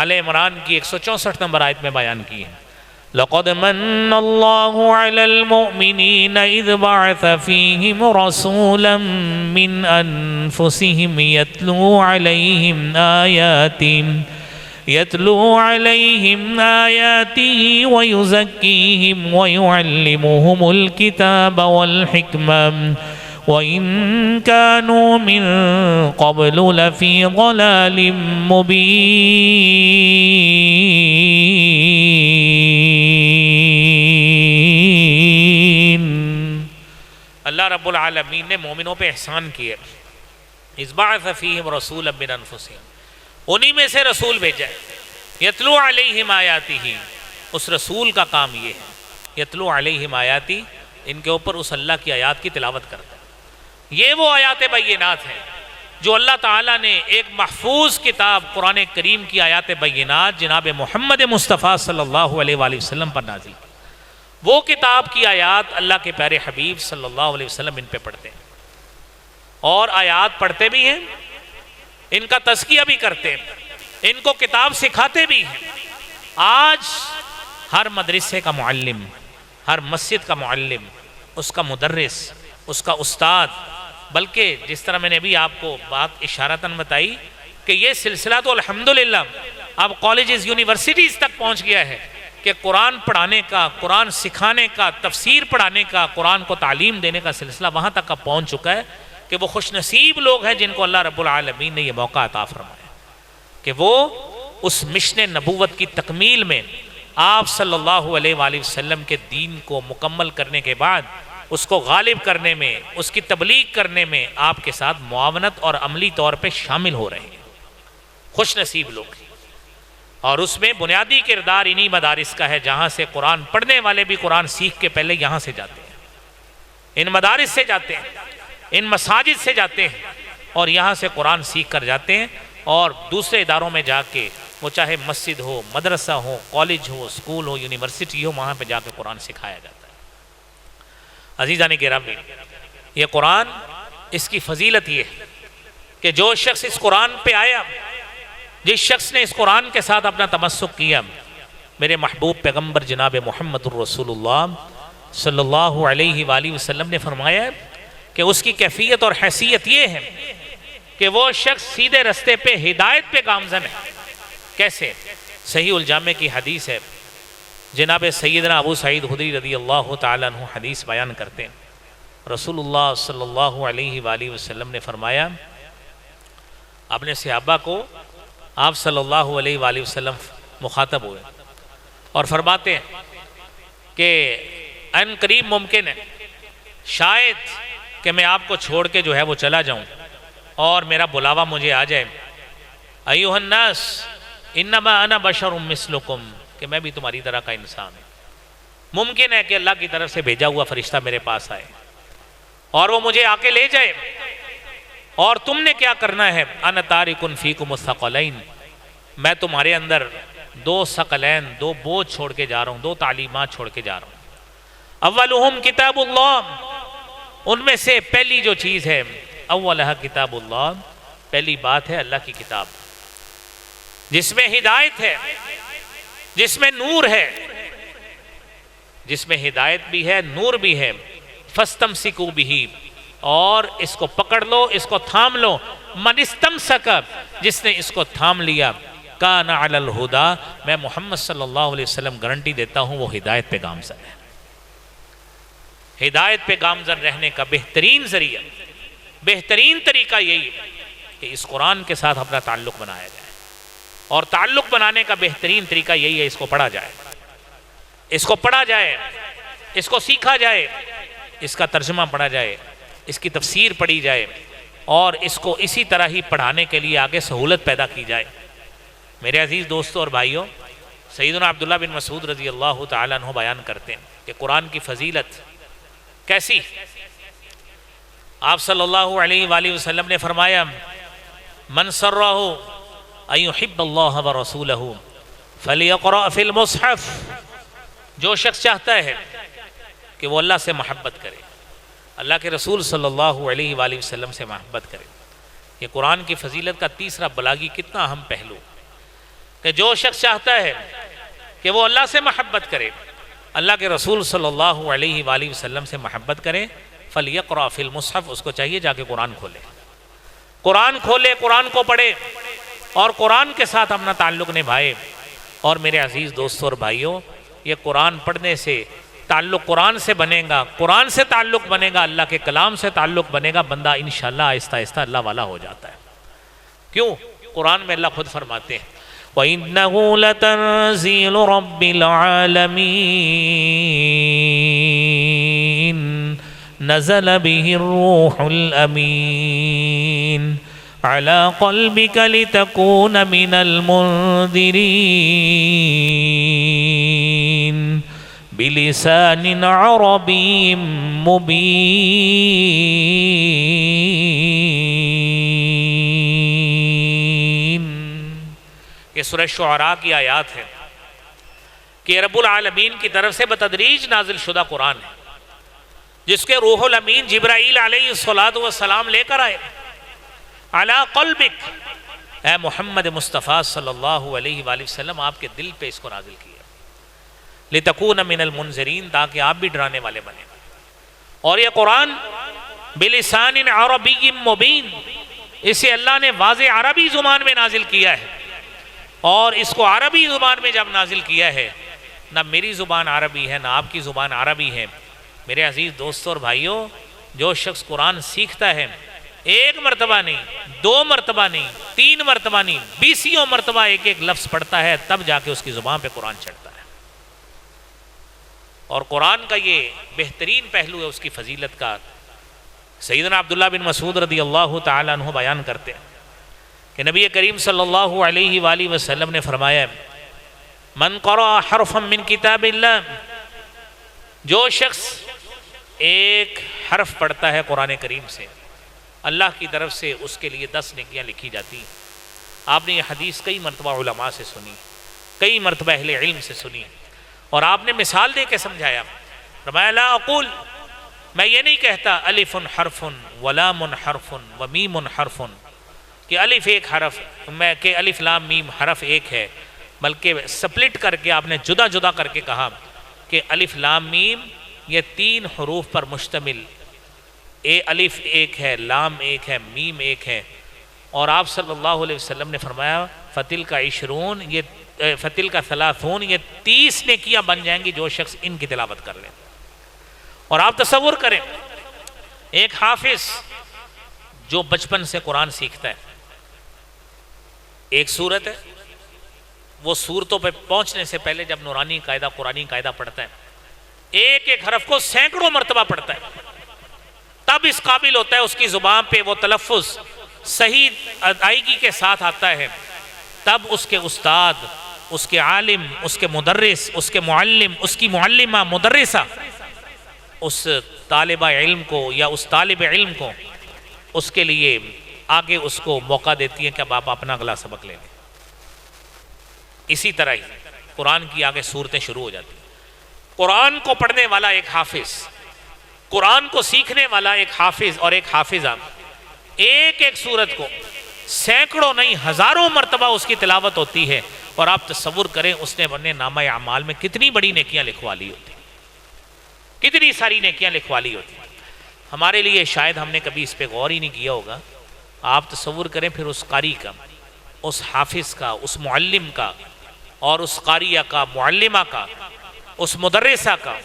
آل عمران کی 164 نمبر آیت میں بیان کی ہے، لَقَدْ مَنَّ اللَّهُ عَلَى الْمُؤْمِنِينَ إِذْ بَعَثَ فِيهِمْ رَسُولًا مِّنْ أَنفُسِهِمْ يَتْلُو عَلَيْهِمْ آيَاتِهِ وَيُزَكِّيهِمْ وَيُعَلِّمُهُمُ الْكِتَابَ وَالْحِكْمَةَ وَإِن كَانُوا مِن قَبْلُ لَفِي ضَلَالٍ مُبِينٍ۔ اللہ رب العالمین نے مومنوں پہ احسان کیے، اذ بعث فیہم رسولا من انفسہم، انہی میں سے رسول بھیجا ہے، یتلو علیہم آیاتہ، اس رسول کا کام یہ ہے، یتلو علیہم آیاتی، ان کے اوپر اس اللہ کی آیات کی تلاوت کرتا ہے۔ یہ وہ آیات بینات ہیں جو اللہ تعالیٰ نے ایک محفوظ کتاب قرآن کریم کی آیات بینات جناب محمد مصطفیٰ صلی اللہ علیہ وآلہ وسلم پر نازل کی۔ وہ کتاب کی آیات اللہ کے پیارے حبیب صلی اللہ علیہ وسلم ان پہ پڑھتے ہیں، اور آیات پڑھتے بھی ہیں، ان کا تزکیہ بھی کرتے ہیں، ان کو کتاب سکھاتے بھی ہیں۔ آج ہر مدرسے کا معلم، ہر مسجد کا معلم، اس کا مدرس، اس کا استاد، بلکہ جس طرح میں نے ابھی آپ کو بات اشارتاً بتائی کہ یہ سلسلہ تو الحمدللہ اب کالجز یونیورسٹیز تک پہنچ گیا ہے کہ قرآن پڑھانے کا، قرآن سکھانے کا، تفسیر پڑھانے کا، قرآن کو تعلیم دینے کا سلسلہ وہاں تک اب پہنچ چکا ہے کہ وہ خوش نصیب لوگ ہیں جن کو اللہ رب العالمین نے یہ موقع عطا فرمایا کہ وہ اس مشن نبوت کی تکمیل میں آپ صلی اللہ علیہ وآلہ وسلم کے دین کو مکمل کرنے کے بعد اس کو غالب کرنے میں، اس کی تبلیغ کرنے میں آپ کے ساتھ معاونت اور عملی طور پہ شامل ہو رہے ہیں۔ خوش نصیب لوگ، اور اس میں بنیادی کردار انہی مدارس کا ہے جہاں سے قرآن پڑھنے والے بھی قرآن سیکھ کے پہلے یہاں سے جاتے ہیں، ان مدارس سے جاتے ہیں، ان مساجد سے جاتے ہیں، اور یہاں سے قرآن سیکھ کر جاتے ہیں، اور دوسرے اداروں میں جا کے، وہ چاہے مسجد ہو، مدرسہ ہو، کالج ہو، اسکول ہو، یونیورسٹی ہو، وہاں پہ جا کے قرآن سکھایا جاتا ہے۔ عزیزان گرامی، یہ قرآن، اس کی فضیلت یہ ہے کہ جو شخص اس قرآن پہ آیا، جس شخص نے اس قرآن کے ساتھ اپنا تمسک کیا، میرے محبوب پیغمبر جناب محمد الرسول اللہ صلی اللہ علیہ وآلہ وسلم نے فرمایا کہ اس کی کیفیت اور حیثیت یہ ہے کہ وہ شخص سیدھے رستے پہ، ہدایت پہ گامزن ہے۔ کیسے؟ صحیح الجامع کی حدیث ہے، جناب سیدنا ابو سعید خدری رضی اللہ تعالیٰ عنہ حدیث بیان کرتے ہیں، رسول اللہ صلی اللہ علیہ وآلہ وسلم نے فرمایا، اپنے صحابہ کو آپ صلی اللہ علیہ وآلہ وسلم مخاطب ہوئے اور فرماتے ہیں کہ ان قریب ممکن ہے شاید کہ میں آپ کو چھوڑ کے جو ہے وہ چلا جاؤں اور میرا بلاوا مجھے آ جائے، ایھا الناس انما انا بشر مثلکم، کہ میں بھی تمہاری طرح کا انسان ہوں، ممکن ہے کہ اللہ کی طرف سے بھیجا ہوا فرشتہ میرے پاس آئے اور وہ مجھے آ کے لے جائے، اور تم نے کیا کرنا ہے، انا تارک فیکم الثقلین، میں تمہارے اندر دو ثقلین، دو بوجھ چھوڑ کے جا رہا ہوں، دو تعلیمات چھوڑ کے جا رہا ہوں۔ اولہم کتاب اللہ، ان میں سے پہلی جو چیز ہے، اولہا کتاب اللہ، پہلی بات ہے اللہ کی کتاب، جس میں ہدایت ہے، جس میں نور ہے، جس میں ہدایت بھی ہے، نور بھی ہے، فاستمسکوا بہ، اور اس کو پکڑ لو، اس کو تھام لو، من استمسک، جس نے اس کو تھام لیا، کان علی الہدا، میں محمد صلی اللہ علیہ وسلم گارنٹی دیتا ہوں وہ ہدایت پہ گامزن ہے۔ ہدایت پہ گامزن رہنے کا بہترین ذریعہ، بہترین طریقہ یہی ہے کہ اس قرآن کے ساتھ اپنا تعلق بنایا جائے، اور تعلق بنانے کا بہترین طریقہ یہی ہے اس کو پڑھا جائے، اس کو پڑھا جائے، اس کو سیکھا جائے، اس کا ترجمہ پڑھا جائے، اس کی تفسیر پڑھی جائے، اور اس کو اسی طرح ہی پڑھانے کے لیے آگے سہولت پیدا کی جائے۔ میرے عزیز دوستوں اور بھائیوں، سیدنا عبداللہ بن مسعود رضی اللہ تعالیٰ عنہ بیان کرتے ہیں کہ قرآن کی فضیلت کیسی، آپ صلی اللہ علیہ وآلہ وسلم نے فرمایا، من سرہ ان یحب اللہ ورسولہ فلیقرأ فی المصحف، جو شخص چاہتا ہے کہ وہ اللہ سے محبت کرے، اللہ کے رسول صلی اللہ علیہ وآلہ وسلم سے محبت کرے، یہ قرآن کی فضیلت کا تیسرا بلاغی کتنا اہم پہلو، کہ جو شخص چاہتا ہے کہ وہ اللہ سے محبت کرے، اللہ کے رسول صلی اللہ علیہ وآلہ وسلم سے محبت کرے، فلیقرأ فی المصحف، اس کو چاہیے جا کے قرآن کھولے، قرآن کو پڑھے اور قرآن کے ساتھ اپنا تعلق نبھائے۔ اور میرے عزیز دوستوں اور بھائیوں، یہ قرآن پڑھنے سے تعلق قرآن سے بنے گا، قرآن سے تعلق بنے گا، اللہ کے کلام سے تعلق بنے گا، بندہ انشاءاللہ آہستہ آہستہ اللہ والا ہو جاتا ہے۔ کیوں؟ قرآن میں اللہ خود فرماتے ہیں، وَإِنَّهُ لَتَنزِيلُ رَبِّ الْعَالَمِينَ نَزَلَ بِهِ الرُّوحُ الْأَمِينُ عَلَى قَلْبِكَ لِتَكُونَ مِنَ الْمُنذِرِينَ بِلِسَانٍ عَرَبِيٍّ مُبِينٍ۔ یہ سورہ شعراء کی آیات ہے کہ رب العالمین کی طرف سے بتدریج نازل شدہ قرآن ہے، جس کے روح الامین جبرائیل علیہ السلام لے کر آئے، علی قلبک، اے محمد مصطفیٰ صلی اللہ علیہ وآلہ وسلم، آپ کے دل پہ اس کو نازل کیا، لتکون من المنذرین، تاکہ آپ بھی ڈرانے والے بنیں۔ اور یہ قرآن بلسان عربی مبین، اسے اللہ نے واضح عربی زبان میں نازل کیا ہے، اور اس کو عربی زبان میں جب نازل کیا ہے، نہ میری زبان عربی ہے نہ آپ کی زبان عربی ہے۔ میرے عزیز دوستوں اور بھائیوں، جو شخص قرآن سیکھتا ہے، ایک مرتبہ نہیں، دو مرتبہ نہیں، تین مرتبہ نہیں، 20 مرتبہ ایک ایک لفظ پڑھتا ہے، تب جا کے اس کی زبان پہ قرآن چڑھتا ہے۔ اور قرآن کا یہ بہترین پہلو ہے اس کی فضیلت کا، سیدنا عبداللہ بن مسعود رضی اللہ تعالیٰ عنہ بیان کرتے ہیں کہ نبی کریم صلی اللہ علیہ وآلہ وسلم نے فرمایا، من قرأ حرفا من کتاب اللہ، جو شخص ایک حرف پڑھتا ہے قرآن کریم سے، اللہ کی طرف سے اس کے لیے 10 نیکیاں لکھی جاتی ہیں۔ آپ نے یہ حدیث کئی مرتبہ علماء سے سنی، کئی مرتبہ اہل علم سے سنی، اور آپ نے مثال دے کے سمجھایا، فرمایا لا اقول، میں یہ نہیں کہتا الف حرف ولام حرف ومیم حرف، کہ الف ایک حرف، میں کہ الف لام میم حرف ایک ہے، بلکہ سپلٹ کر کے آپ نے جدا جدا کر کے کہا کہ الف لام میم یہ 3 حروف پر مشتمل، الف ایک ہے، لام ایک ہے، میم ایک ہے، اور آپ صلی اللہ علیہ وسلم نے فرمایا فتل کا 20، یہ فتل کا ثلاثون، یہ 30 نیکیاں بن جائیں گی جو شخص ان کی تلاوت کر لے۔ اور آپ تصور کریں ایک حافظ جو بچپن سے قرآن سیکھتا ہے، ایک سورت ہے، وہ سورتوں پہ پہنچنے سے پہلے جب نورانی قاعدہ قرآنی قاعدہ پڑھتا ہے، ایک ایک حرف کو سینکڑوں مرتبہ پڑھتا ہے، تب اس قابل ہوتا ہے اس کی زبان پہ وہ تلفظ صحیح ادائیگی کے ساتھ آتا ہے، تب اس کے استاد، اس کے عالم، اس کے مدرس، اس کے معلم، اس کی معلمہ، مدرسہ اس طالبہ علم کو یا اس طالب علم کو اس کے لیے آگے اس کو موقع دیتی ہے کہ اب آپ اپنا اگلا سبق لے لیں۔ اسی طرح ہی قرآن کی آگے صورتیں شروع ہو جاتی ہیں۔ قرآن کو پڑھنے والا ایک حافظ، قرآن کو سیکھنے والا ایک حافظ اور ایک حافظہ، ایک ایک سورت کو سینکڑوں نہیں ہزاروں مرتبہ اس کی تلاوت ہوتی ہے، اور آپ تصور کریں اس نے اپنے نامہ اعمال میں کتنی بڑی نیکیاں لکھوا لی ہوتی، کتنی ساری نیکیاں لکھوا لی ہوتی۔ ہمارے لیے شاید ہم نے کبھی اس پہ غور ہی نہیں کیا ہوگا۔ آپ تصور کریں پھر اس قاری کا، اس حافظ کا، اس معلم کا، اور اس قاریہ کا، معلمہ کا، اس مدرسہ کا،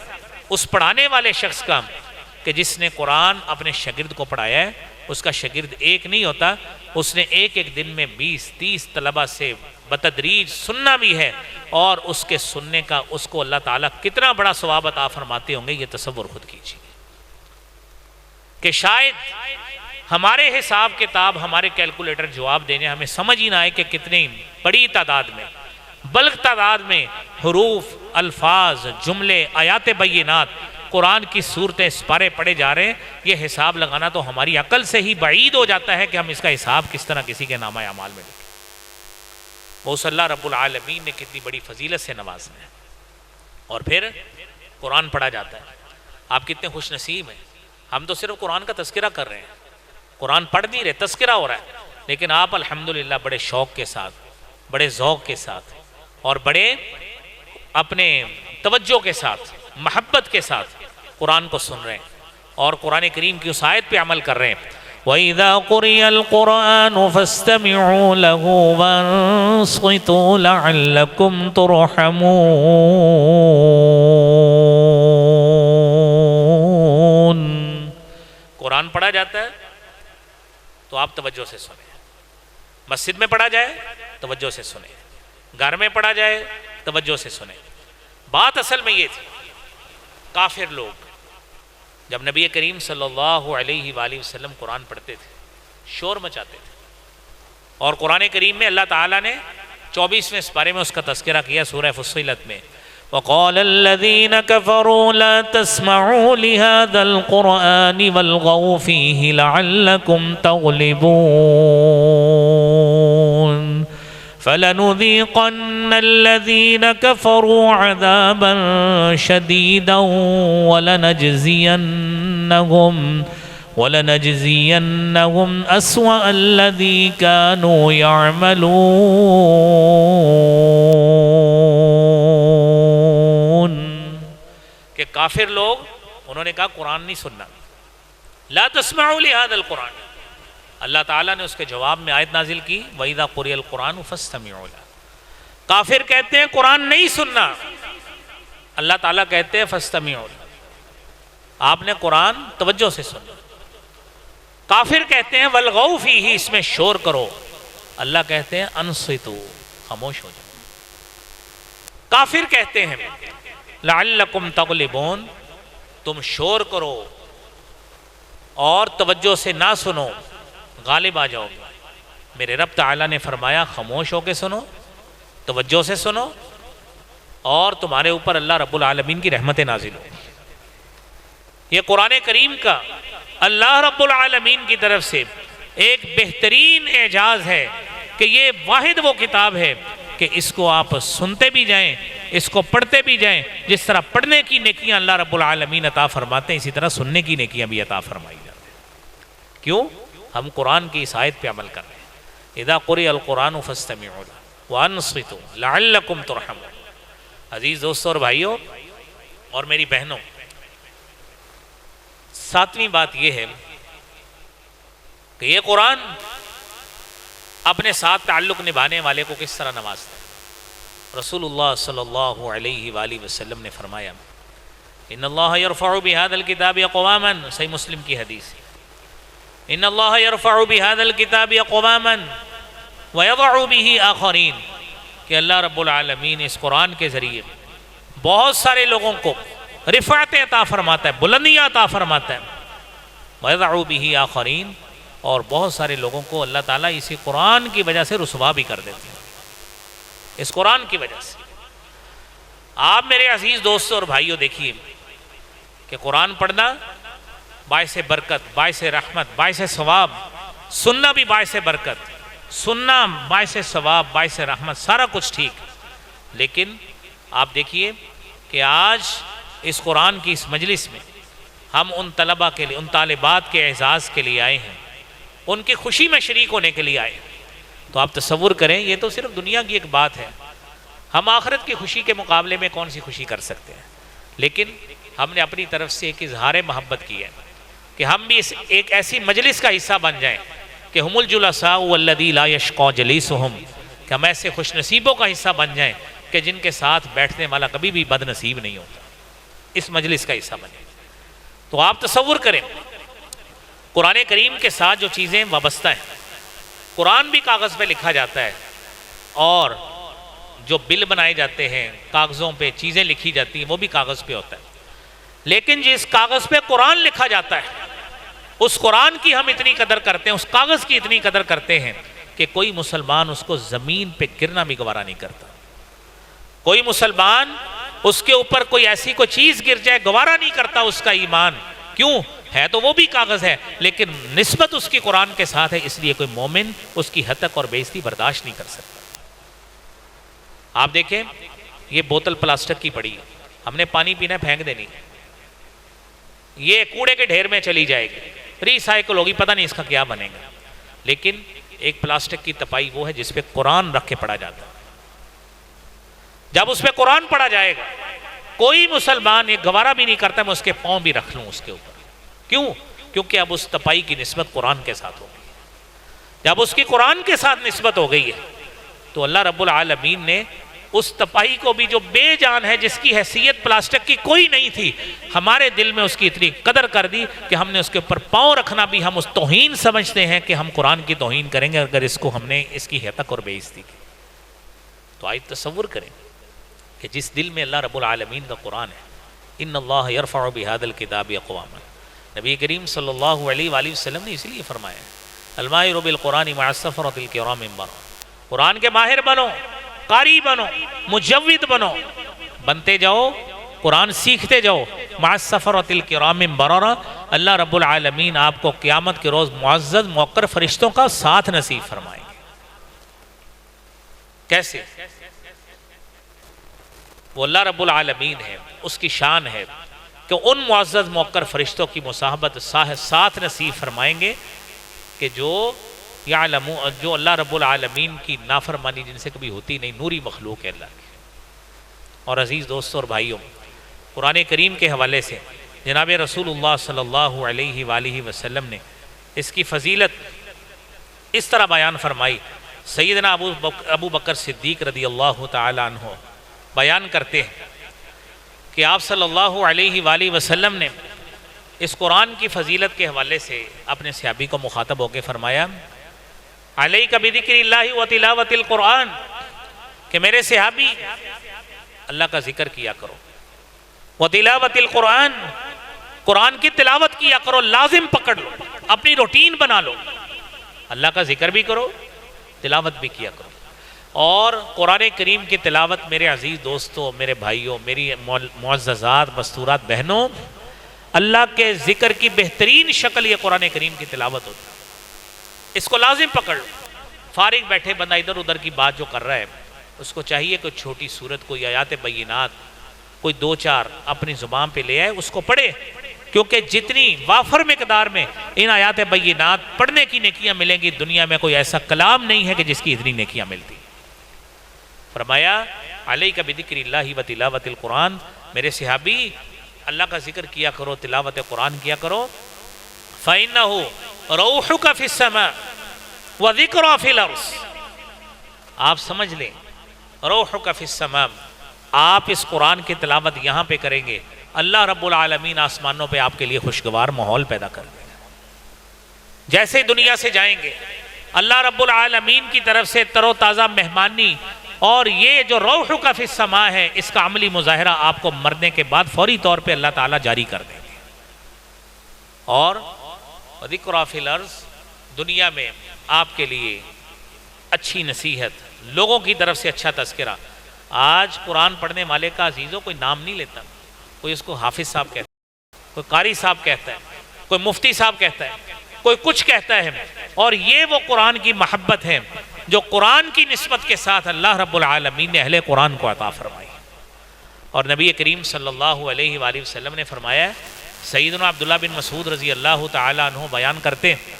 اس پڑھانے والے شخص کا، کہ جس نے قرآن اپنے شاگرد کو پڑھایا ہے۔ اس کا شاگرد ایک نہیں ہوتا، اس نے ایک ایک دن میں 20-30 طلبہ سے بتدریج سننا بھی ہے، اور اس کے سننے کا اس کو اللہ تعالیٰ کتنا بڑا ثواب عطا فرماتے ہوں گے، یہ تصور خود کیجیے کہ شاید ہمارے حساب کتاب، ہمارے کیلکولیٹر جواب دینے ہمیں سمجھ ہی نہ آئے کہ کتنی بڑی تعداد میں، بلغ تعداد میں حروف، الفاظ، جملے، آیات بینات، قرآن کی صورتیں سپارے پڑھے جا رہے ہیں۔ یہ حساب لگانا تو ہماری عقل سے ہی بعید ہو جاتا ہے کہ ہم اس کا حساب کس طرح کسی کے نامہ اعمال میں لکھیں۔ وہ اللہ رب العالمین نے کتنی بڑی فضیلت سے نوازنا ہے۔ اور پھر قرآن پڑھا جاتا ہے۔ آپ کتنے خوش نصیب ہیں، ہم تو صرف قرآن کا تذکرہ کر رہے ہیں، قرآن پڑھ نہیں رہے، تذکرہ ہو رہا ہے، لیکن آپ الحمدللہ بڑے شوق کے ساتھ، بڑے ذوق کے ساتھ، اور بڑے اپنے توجہ کے ساتھ، محبت کے ساتھ قرآن کو سن رہے ہیں، اور قرآن کریم کی اس آیت پہ عمل کر رہے ہیں۔ وَإِذَا قُرِئَ الْقُرْآنُ فَاسْتَمِعُوا لَهُ وَانصِتُوا لَعَلَّكُمْ تُرْحَمُونَ۔ قرآن پڑھا جاتا ہے تو آپ توجہ سے سنیں، مسجد میں پڑھا جائے توجہ سے سنیں، گھر میں پڑھا جائے توجہ سے سنیں۔ بات اصل میں یہ تھی، کافر لوگ جب نبی کریم صلی اللہ علیہ وآلہ وسلم قرآن پڑھتے تھے شور مچاتے تھے، اور قرآن کریم میں اللہ تعالیٰ نے 24ویں سپارے میں اس کا تذکرہ کیا سورہ فصلت میں، وَقَالَ الَّذِينَ كَفَرُوا لَا تَسْمَعُوا لِهَذَا الْقُرْآنِ وَالْغَوْا فِيهِ لَعَلَّكُمْ تَغْلِبُونَ فَلَنُذِيقَنَّ الَّذِينَ كَفَرُوا عَذَابًا شَدِيدًا وَلَنَجْزِيَنَّهُمْ أَسْوَأَ الَّذِي كَانُوا يَعْمَلُونَ۔ کہ کافر لوگ انہوں نے کہا قرآن نہیں سننا، لا تسمعوا لهذا القرآن، اللہ تعالیٰ نے اس کے جواب میں آیت نازل کی وَإِذَا قُرِئَ الْقُرْآنُ فَاسْتَمِعُوا لَهُ۔ کافر کہتے ہیں قرآن نہیں سننا، اللہ تعالیٰ کہتے ہیں فَاسْتَمِعُوا لَهُ، آپ نے قرآن توجہ سے سننا۔ کافر کہتے ہیں وَالْغَوْا فِيهِ، اس میں شور کرو، اللہ کہتے ہیں انصتوا، خاموش ہو جاؤ۔ کافر کہتے ہیں لَعَلَّكُمْ تَغْلِبُونَ، تم شور کرو اور توجہ سے نہ سنو، غالب آ جاؤ گے۔ میرے رب تعالیٰ نے فرمایا خاموش ہو کے سنو، توجہ سے سنو، اور تمہارے اوپر اللہ رب العالمین کی رحمت نازل ہو۔ یہ قرآن کریم کا اللہ رب العالمین کی طرف سے ایک بہترین اعجاز ہے کہ یہ واحد وہ کتاب ہے کہ اس کو آپ سنتے بھی جائیں، اس کو پڑھتے بھی جائیں، جس طرح پڑھنے کی نیکیاں اللہ رب العالمین عطا فرماتے ہیں، اسی طرح سننے کی نیکیاں بھی عطا فرمائی جاتی ہیں۔ کیوں؟ ہم قرآن کی اس آیت پہ عمل کر رہے ہیں، اذا قرئ القرآن فاستمعوا له وانصتوا لعلکم ترحمون۔ عزیز دوستوں اور بھائیوں اور میری بہنوں، ساتویں بات یہ ہے کہ یہ قرآن اپنے ساتھ تعلق نبھانے والے کو کس طرح نوازتا ہے۔ رسول اللہ صلی اللہ علیہ وآلہ وسلم نے فرمایا ان اللہ یرفع بہذا الکتاب اقواما، صحیح مسلم کی حدیث ہے، ان اللہ یرفع بہذا الکتاب اقواما ویضع بہ آخرین، کہ اللہ رب العالمین اس قرآن کے ذریعے بہت سارے لوگوں کو رفعت عطا فرماتا ہے، بلندیاں عطا فرماتا ہے، ویضع بہ آخرین، اور بہت سارے لوگوں کو اللہ تعالیٰ اسی قرآن کی وجہ سے رسوا بھی کر دیتے ہیں، اس قرآن کی وجہ سے۔ آپ میرے عزیز دوستوں اور بھائیوں دیکھیے کہ قرآن پڑھنا باعث برکت، باعث رحمت، باعث ثواب، سننا بھی باعث برکت، سننا باعث ثواب، باعث رحمت، سارا کچھ ٹھیک، لیکن آپ دیکھیے کہ آج اس قرآن کی اس مجلس میں ہم ان طلباء کے لیے، ان طالبات کے اعزاز کے لیے آئے ہیں، ان کی خوشی میں شریک ہونے کے لیے آئے ہیں، تو آپ تصور کریں یہ تو صرف دنیا کی ایک بات ہے، ہم آخرت کی خوشی کے مقابلے میں کون سی خوشی کر سکتے ہیں، لیکن ہم نے اپنی طرف سے ایک اظہار محبت کی ہے کہ ہم بھی ایک ایسی مجلس کا حصہ بن جائیں کہ ہم الجلساء والذی لا یشقی جلیسہم، کہ ہم ایسے خوش نصیبوں کا حصہ بن جائیں کہ جن کے ساتھ بیٹھنے والا کبھی بھی بد نصیب نہیں ہوتا، اس مجلس کا حصہ بنیں۔ تو آپ تصور کریں قرآن کریم کے ساتھ جو چیزیں وابستہ ہیں، قرآن بھی کاغذ پہ لکھا جاتا ہے، اور جو بل بنائے جاتے ہیں کاغذوں پہ، چیزیں لکھی جاتی ہیں وہ بھی کاغذ پہ ہوتا ہے، لیکن جس کاغذ پہ قرآن لکھا جاتا ہے اس قرآن کی ہم اتنی قدر کرتے ہیں، اس کاغذ کی اتنی قدر کرتے ہیں کہ کوئی مسلمان اس کو زمین پہ گرنا بھی گوارا نہیں کرتا، کوئی مسلمان اس کے اوپر کوئی ایسی کوئی چیز گر جائے گوارا نہیں کرتا اس کا ایمان، کیوں ہے تو وہ بھی کاغذ ہے لیکن نسبت اس کی قرآن کے ساتھ ہے، اس لیے کوئی مومن اس کی حتک اور بےعزتی برداشت نہیں کر سکتا۔ آپ دیکھیں یہ بوتل پلاسٹک کی پڑی ہے، ہم نے پانی پینا پھینک دینی، یہ کوڑے کے ڈھیر میں چلی جائے گی، ری سائیکل ہوگی، پتہ نہیں اس کا کیا بنے گا، لیکن ایک پلاسٹک کی تپائی وہ ہے جس پہ قرآن رکھ کے پڑھا جاتا ہے، جب اس پہ قرآن پڑھا جائے گا کوئی مسلمان یہ گوارا بھی نہیں کرتا میں اس کے پاؤں بھی رکھ لوں اس کے اوپر، کیوں؟ کیونکہ اب اس تپائی کی نسبت قرآن کے ساتھ ہو گئی ہے، جب اس کی قرآن کے ساتھ نسبت ہو گئی ہے تو اللہ رب العالمین نے اس تپائی کو بھی جو بے جان ہے، جس کی حیثیت پلاسٹک کی کوئی نہیں تھی، ہمارے دل میں اس کی اتنی قدر کر دی کہ ہم نے اس کے اوپر پاؤں رکھنا بھی ہم اس توہین سمجھتے ہیں کہ ہم قرآن کی توہین کریں گے اگر اس کو ہم نے اس کی حتک اور بےعزتی کی۔ تو آئیے تصور کریں کہ جس دل میں اللہ رب العالمین کا قرآن ہے، ان اللہ یرفع بہذا الکتاب اقواما، نبی کریم صلی اللہ علیہ وآلہ وسلم نے اس لیے فرمایا الماہر بالقرآن مع السفرۃ الکرام بررہ، قرآن کے ماہر بنو، قاری بنو، مجود بنو، بنتے جاؤ، قرآن سیکھتے جاؤ، مع السفرۃ الکرام بررہ، اللہ رب العالمین آپ کو قیامت کے روز معزز موقر فرشتوں کا ساتھ نصیب فرمائیں گے۔ کیسے؟ وہ اللہ رب العالمین ہے، اس کی شان ہے کہ ان معزز موقر فرشتوں کی مصاحبت ساتھ نصیب فرمائیں گے کہ جو اللہ رب العالمین کی نافرمانی جن سے کبھی ہوتی نہیں، نوری مخلوق ہے اللہ کی۔ اور عزیز دوستوں اور بھائیوں، قرآن کریم کے حوالے سے جناب رسول اللہ صلی اللہ علیہ وآلہ وسلم نے اس کی فضیلت اس طرح بیان فرمائی، سیدنا ابو بکر صدیق رضی اللہ تعالی عنہ بیان کرتے ہیں کہ آپ صلی اللہ علیہ وآلہ وسلم نے اس قرآن کی فضیلت کے حوالے سے اپنے صحابی کو مخاطب ہو کے فرمایا علیک بذکر اللہ و تلاوت القرآن، کہ میرے صحابی اللہ کا ذکر کیا کرو، و تلاوت القرآن، قرآن کی تلاوت کیا کرو، لازم پکڑ لو، اپنی روٹین بنا لو، اللہ کا ذکر بھی کرو، تلاوت بھی کیا کرو۔ اور قرآن کریم کی تلاوت میرے عزیز دوستوں، میرے بھائیوں، میری معززات مستورات بہنوں، اللہ کے ذکر کی بہترین شکل یہ قرآن کریم کی تلاوت ہوتی ہے، اس کو لازم پکڑ لو۔ فارغ بیٹھے بندہ ادھر ادھر کی بات جو کر رہا ہے اس کو چاہیے کوئی چھوٹی سورت، کوئی آیات بینات، کوئی دو چار اپنی زبان پہ لے آئے، اس کو پڑھے، کیونکہ جتنی وافر مقدار میں ان آیات بینات پڑھنے کی نیکیاں ملیں گی، دنیا میں کوئی ایسا کلام نہیں ہے کہ جس کی اتنی نیکیاں ملتی۔ فرمایا علیک بذکر اللہ و تلاوت القرآن، میرے صحابی اللہ کا ذکر کیا کرو، تلاوت قرآن کیا کرو، فَإِنَّهُ رَوْحُكَ فِي السَّمَاءِ وَذِكْرَى فِي الْأَرْضِ۔ آپ سمجھ لیں روحک فی السماء، آپ اس قرآن کی تلاوت یہاں پہ کریں گے، اللہ رب العالمین آسمانوں پہ آپ کے لیے خوشگوار ماحول پیدا کر دیں گے۔ جیسے دنیا سے جائیں گے اللہ رب العالمین کی طرف سے تر و تازہ مہمانی، اور یہ جو روحک فی السماء ہے اس کا عملی مظاہرہ آپ کو مرنے کے بعد فوری طور پہ اللہ تعالیٰ جاری کر دیں گے۔ اور ذکر فی الارض، دنیا میں آپ کے لیے اچھی نصیحت، لوگوں کی طرف سے اچھا تذکرہ۔ آج قرآن پڑھنے والے کا عزیزوں کوئی نام نہیں لیتا، کوئی اس کو حافظ صاحب کہتا ہے، کوئی قاری صاحب کہتا ہے، کوئی مفتی صاحب کہتا ہے، کوئی کچھ کہتا ہے، اور یہ وہ قرآن کی محبت ہے جو قرآن کی نسبت کے ساتھ اللہ رب العالمین نے اہل قرآن کو عطا فرمائی۔ اور نبی کریم صلی اللہ علیہ وآلہ وسلم نے فرمایا ہے، سیدنا عبداللہ بن مسعود رضی اللہ تعالیٰ عنہ بیان کرتے ہیں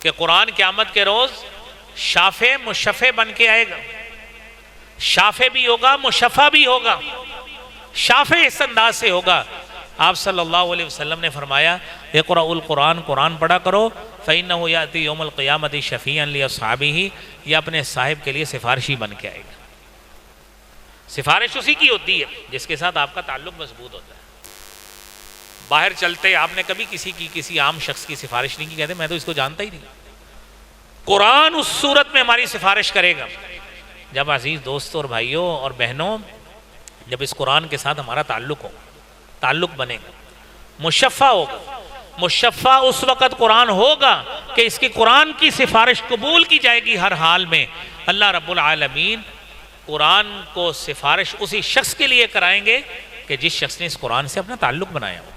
کہ قرآن قیامت کے روز شافع مشفع بن کے آئے گا، شافع بھی ہوگا مشفع بھی ہوگا۔ شافع اس انداز سے ہوگا، آپ صلی اللہ علیہ وسلم نے فرمایا اقرأوا القرآن، قرآن پڑھا کرو، فإنه يأتي يوم القيامة شفيعا لأصحابه، یہ اپنے صاحب کے لیے سفارشی بن کے آئے گا۔ سفارش اسی کی ہوتی ہے جس کے ساتھ آپ کا تعلق مضبوط ہوتا ہے۔ باہر چلتے آپ نے کبھی کسی عام شخص کی سفارش نہیں کی، کہتے میں تو اس کو جانتا ہی نہیں۔ قرآن اس صورت میں ہماری سفارش کرے گا جب عزیز دوستوں اور بھائیوں اور بہنوں، جب اس قرآن کے ساتھ ہمارا تعلق بنے گا، مشفع ہوگا۔ مشفع اس وقت قرآن ہوگا کہ اس کی قرآن کی سفارش قبول کی جائے گی ہر حال میں۔ اللہ رب العالمین قرآن کو سفارش اسی شخص کے لیے کرائیں گے کہ جس شخص نے اس قرآن سے اپنا تعلق بنایا ہو۔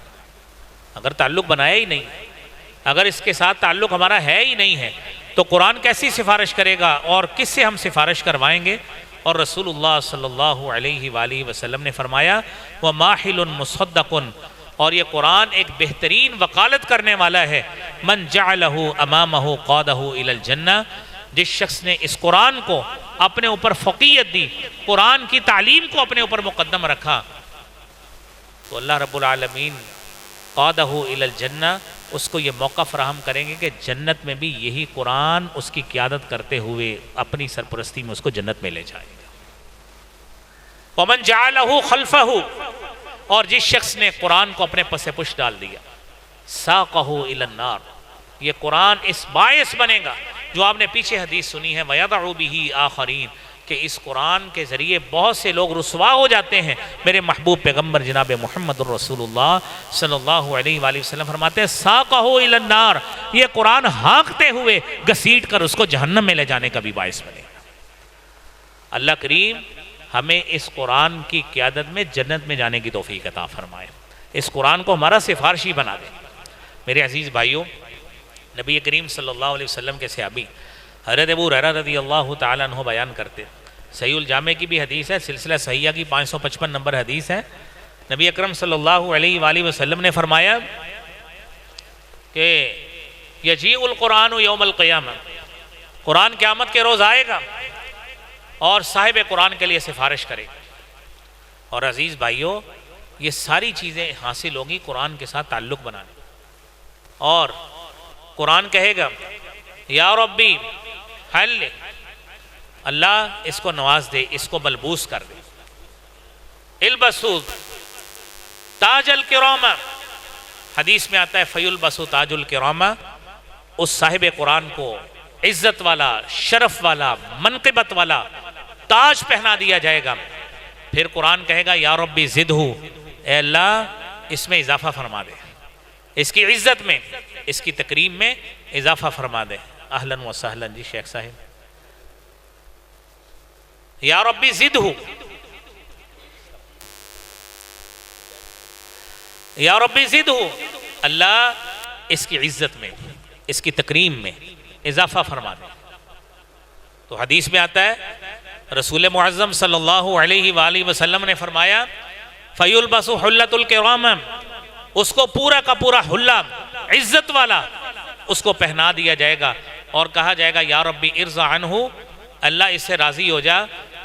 اگر تعلق بنایا ہی نہیں، اگر اس کے ساتھ تعلق ہمارا ہے ہی نہیں ہے، تو قرآن کیسی سفارش کرے گا اور کس سے ہم سفارش کروائیں گے؟ اور رسول اللہ صلی اللہ علیہ وآلہ وسلم نے فرمایا وَمَاحِلٌ مُصَدَّقٌ، اور یہ قرآن ایک بہترین وکالت کرنے والا ہے، من جعلہ امامہ قادہ الی الجنہ، جس شخص نے اس قرآن کو اپنے اوپر فوقیت دی، قرآن کی تعلیم کو اپنے اوپر مقدم رکھا، تو اللہ رب العالمین قادہ الی الجنہ، اس کو یہ موقع فراہم کریں گے کہ جنت میں بھی یہی قرآن اس کی قیادت کرتے ہوئے اپنی سرپرستی میں اس کو جنت میں لے جائے گا۔ وَمَنْ جَعَلَهُ خَلْفَهُ، اور جس شخص نے قرآن کو اپنے پس پش ڈال دیا، سَاقَهُ إِلَى النَّارِ، یہ قرآن اس باعث بنے گا جو آپ نے پیچھے حدیث سنی ہے وَيَضَعُ بِهِ آخَرِينَ، کہ اس قرآن کے ذریعے بہت سے لوگ رسوا ہو جاتے ہیں۔ میرے محبوب پیغمبر جناب محمد الرسول اللہ صلی اللہ علیہ وآلہ وسلم فرماتے ہیں ساقہو الی النار، یہ قرآن ہانکتے ہوئے گھسیٹ کر اس کو جہنم میں لے جانے کا بھی باعث بنے گا۔ اللہ کریم ہمیں اس قرآن کی قیادت میں جنت میں جانے کی توفیق عطا فرمائے، اس قرآن کو ہمارا سفارشی بنا دے۔ میرے عزیز بھائیوں، نبی کریم صلی اللہ علیہ وسلم کے صحابی حضرت ابو ہریرہ رضی اللہ تعالیٰ عنہ بیان کرتے، صحیح الجامع کی بھی حدیث ہے، سلسلہ صحیحہ کی 555 نمبر حدیث ہے، نبی اکرم صلی اللہ علیہ وآلہ وسلم نے فرمایا کہ یجیء القرآن یوم القیامہ، قرآن قیامت کے روز آئے گا اور صاحب قرآن کے لیے سفارش کرے گا۔ اور عزیز بھائیوں، یہ ساری چیزیں حاصل ہوگی قرآن کے ساتھ تعلق بنانے، اور قرآن کہے گا یا ربی حل، اللہ اس کو نواز دے، اس کو ملبوس کر دے، البسو تاج الکرامہ، حدیث میں آتا ہے فیلبسو تاج الکرامہ، اس صاحب قرآن کو عزت والا، شرف والا، منقبت والا تاج پہنا دیا جائے گا۔ پھر قرآن کہے گا یا ربی زدہ، اے اللہ اس میں اضافہ فرما دے، اس کی عزت میں، اس کی تکریم میں اضافہ فرما دے۔ اہلاً و سہلاً جی شیخ صاحب، یا ربی زدہ، یا ربی زدہ، اللہ اس کی عزت میں، اس کی تکریم میں اضافہ فرما دے۔ تو حدیث میں آتا ہے رسول معظم صلی اللہ علیہ وآلہ وسلم نے فرمایا فَيُلْبَسُ حُلَّةُ الْكِرَامَ، اس کو پورا کا پورا حلہ عزت والا اس کو پہنا دیا جائے گا، اور کہا جائے گا یا ربی ارضا عنہ، اللہ اس سے راضی ہو جا،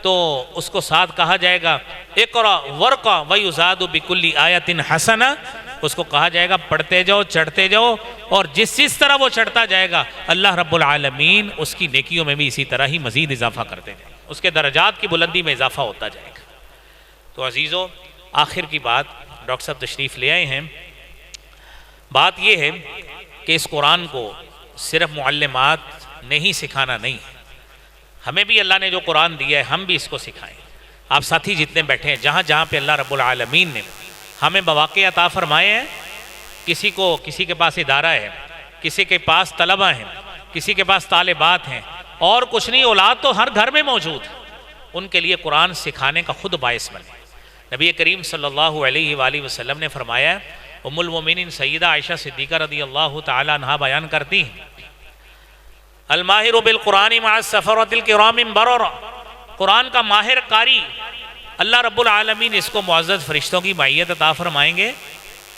تو اس کو ساتھ کہا جائے گا اقرا ورقا ویزاد بکل آیت حسنہ، اس کو کہا جائے گا پڑھتے جاؤ، چڑھتے جاؤ، اور جس طرح وہ چڑھتا جائے گا اللہ رب العالمین اس کی نیکیوں میں بھی اسی طرح ہی مزید اضافہ کرتے جائیں۔ اس کے درجات کی بلندی میں اضافہ ہوتا جائے گا۔ تو عزیزو، آخر کی بات ڈاکٹر صاحب تشریف لے آئے ہیں، بات یہ ہے کہ اس قرآن کو صرف معلمات نے ہی سکھانا نہیں ہے، ہمیں بھی اللہ نے جو قرآن دیا ہے ہم بھی اس کو سکھائیں۔ آپ ساتھی جتنے بیٹھے ہیں، جہاں جہاں پہ اللہ رب العالمین نے ہمیں مواقع عطا فرمائے ہیں، کسی کے پاس ادارہ ہے، کسی کے پاس طلبہ ہیں، کسی کے پاس طالبات ہیں، اور کچھ نہیں، اولاد تو ہر گھر میں موجود ہے، ان کے لیے قرآن سکھانے کا خود باعث بنے۔ نبی کریم صلی اللہ علیہ وآلہ وسلم نے فرمایا، ام المومنین سیدہ عائشہ صدیقہ رضی اللہ تعالی عنہا بیان کرتی ہیں، الماہر بالقرآن مع السفرۃ الکرام بررہ، قرآن کا ماہر قاری اللہ رب العالمین اس کو معزز فرشتوں کی معیت عطا فرمائیں گے۔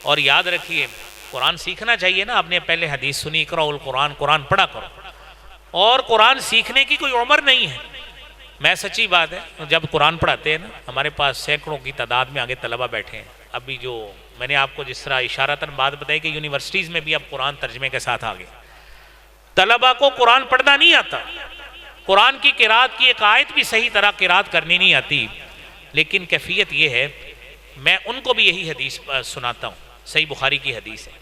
اور یاد رکھیے، قرآن سیکھنا چاہیے نا، آپ نے پہلے حدیث سنی، اقرأوا القرآن، قرآن پڑھا کرو، اور قرآن سیکھنے کی کوئی عمر نہیں ہے۔ میں سچی بات ہے، جب قرآن پڑھاتے ہیں نا، ہمارے پاس سینکڑوں کی تعداد میں آگے طلبہ بیٹھے ہیں، ابھی جو میں نے آپ کو جس طرح اشارتاً بات بتائی کہ یونیورسٹیز میں بھی اب قرآن ترجمے کے ساتھ آگے، طلبہ کو قرآن پڑھنا نہیں آتا، قرآن کی قرات کی ایک آیت بھی صحیح طرح قرات کرنی نہیں آتی، لیکن کیفیت یہ ہے، میں ان کو بھی یہی حدیث سناتا ہوں، صحیح بخاری کی حدیث ہے،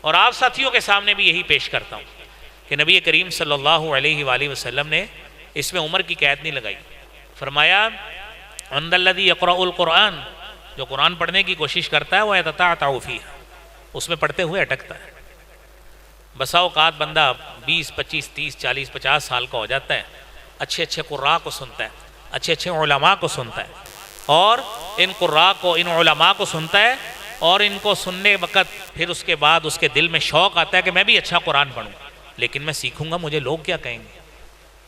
اور آپ ساتھیوں کے سامنے بھی یہی پیش کرتا ہوں کہ نبی کریم صلی اللہ علیہ وآلہ وسلم نے اس میں عمر کی قید نہیں لگائی، فرمایا عند الذی یقرأ القرآن، جو قرآن پڑھنے کی کوشش کرتا ہے وہ یتتعتع فیہ، اس میں پڑھتے ہوئے اٹکتا ہے۔ بسا اوقات بندہ 20 25 30 40 50 سال کا ہو جاتا ہے، اچھے اچھے قراء کو سنتا ہے، اچھے اچھے علماء کو سنتا ہے، اور ان قراء کو، ان علماء کو سنتا ہے، اور ان کو سننے وقت پھر اس کے بعد اس کے دل میں شوق آتا ہے کہ میں بھی اچھا قرآن پڑھوں، لیکن میں سیکھوں گا، مجھے لوگ کیا کہیں گے،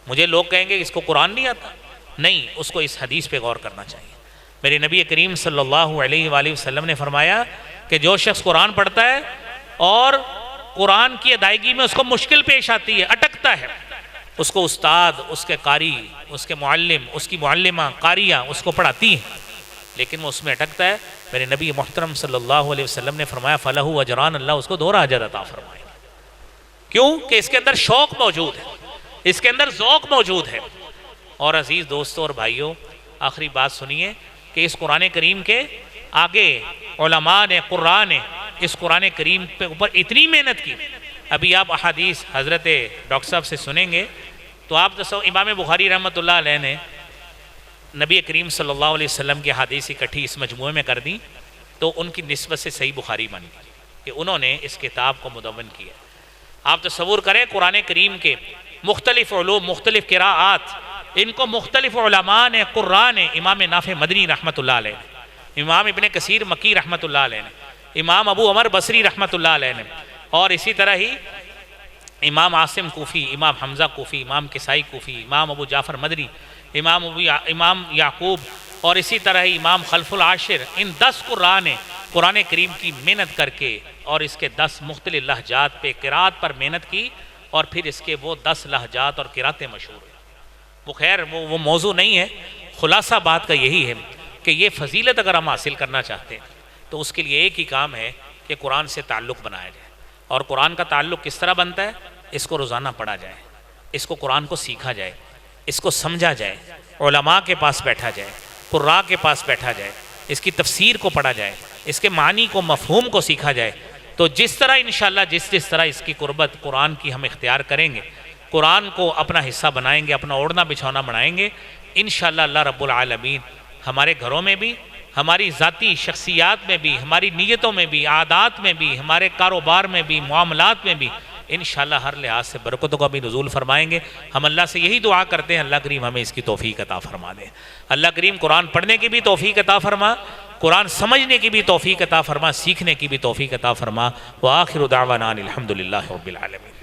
مجھے لوگ کہیں گے اس کو قرآن نہیں آتا۔ نہیں، اس کو اس حدیث پہ غور کرنا چاہیے۔ میرے نبی کریم صلی اللہ علیہ وآلہ وسلم نے فرمایا کہ جو شخص قرآن پڑھتا ہے اور قرآن کی ادائیگی میں اس کو مشکل پیش آتی ہے، اٹکتا ہے، اس کو استاد، اس کے قاری، اس کے معلم، اس کی معلمہ، قاریہ اس کو پڑھاتی ہیں، لیکن وہ اس میں اٹکتا ہے، میرے نبی محترم صلی اللہ علیہ وسلم نے فرمایا فَلَهُ أَجْرَانَ، اللہ اس کو 2 اجر عطا فرمائے۔ کیوں کہ اس کے اندر شوق موجود ہے، اس کے اندر ذوق موجود ہے۔ اور عزیز دوستوں اور بھائیوں، آخری بات سنیے کہ اس قرآن کریم کے آگے علماء نے، قراء نے اس قرآن کریم پہ اوپر اتنی محنت کی۔ ابھی آپ احادیث حضرت ڈاکٹر صاحب سے سنیں گے تو آپ امام بخاری رحمۃ اللہ علیہ نے نبی کریم صلی اللہ علیہ وسلم کی احادیث اکٹھی اس مجموعے میں کر دی، تو ان کی نسبت سے صحیح بخاری بن گئی کہ انہوں نے اس کتاب کو مدون کیا۔ آپ تصور کریں، قرآن کریم کے مختلف علوم، مختلف قراءات، ان کو مختلف علماء نے، قراء نے، امام نافع مدنی رحمۃ اللہ علیہ نے، امام ابن کثیر مکی رحمۃ اللہ علیہ نے، امام ابو عمر بصری رحمۃ اللہ علیہ نے، اور اسی طرح ہی امام عاصم کوفی، امام حمزہ کوفی، امام کسائی کوفی، امام ابو جعفر مدنی، امام یعقوب، اور اسی طرح ہی امام خلف العاشر، ان 10 قراء نے قرآن کریم کی محنت کر کے اور اس کے 10 مختلف لہجات پہ قرات پر محنت کی، اور پھر اس کے وہ 10 لہجات اور قراتیں مشہور ہیں۔ وہ خیر وہ موضوع نہیں ہے، خلاصہ بات کا یہی ہے کہ یہ فضیلت اگر ہم حاصل کرنا چاہتے ہیں تو اس کے لیے ایک ہی کام ہے کہ قرآن سے تعلق بنایا جائے۔ اور قرآن کا تعلق کس طرح بنتا ہے؟ اس کو روزانہ پڑھا جائے، اس کو قرآن کو سیکھا جائے، اس کو سمجھا جائے، علماء کے پاس بیٹھا جائے، قراء کے پاس بیٹھا جائے، اس کی تفسیر کو پڑھا جائے، اس کے معنی کو، مفہوم کو سیکھا جائے، تو جس طرح انشاءاللہ جس طرح اس کی قربت قرآن کی ہم اختیار کریں گے، قرآن کو اپنا حصہ بنائیں گے، اپنا اوڑھنا بچھونا بنائیں گے، انشاءاللہ اللہ رب العالمین ہمارے گھروں میں بھی، ہماری ذاتی شخصیات میں بھی، ہماری نیتوں میں بھی، عادات میں بھی، ہمارے کاروبار میں بھی، معاملات میں بھی انشاءاللہ ہر لحاظ سے برکتوں کا بھی نزول فرمائیں گے۔ ہم اللہ سے یہی دعا کرتے ہیں، اللہ کریم ہمیں اس کی توفیق عطا فرما دے۔ اللہ کریم قرآن پڑھنے کی بھی توفیق عطا فرما، قرآن سمجھنے کی بھی توفیق عطا فرما، سیکھنے کی بھی توفیق عطا فرما۔ وآخر دعوانا الحمدللہ رب العالمین۔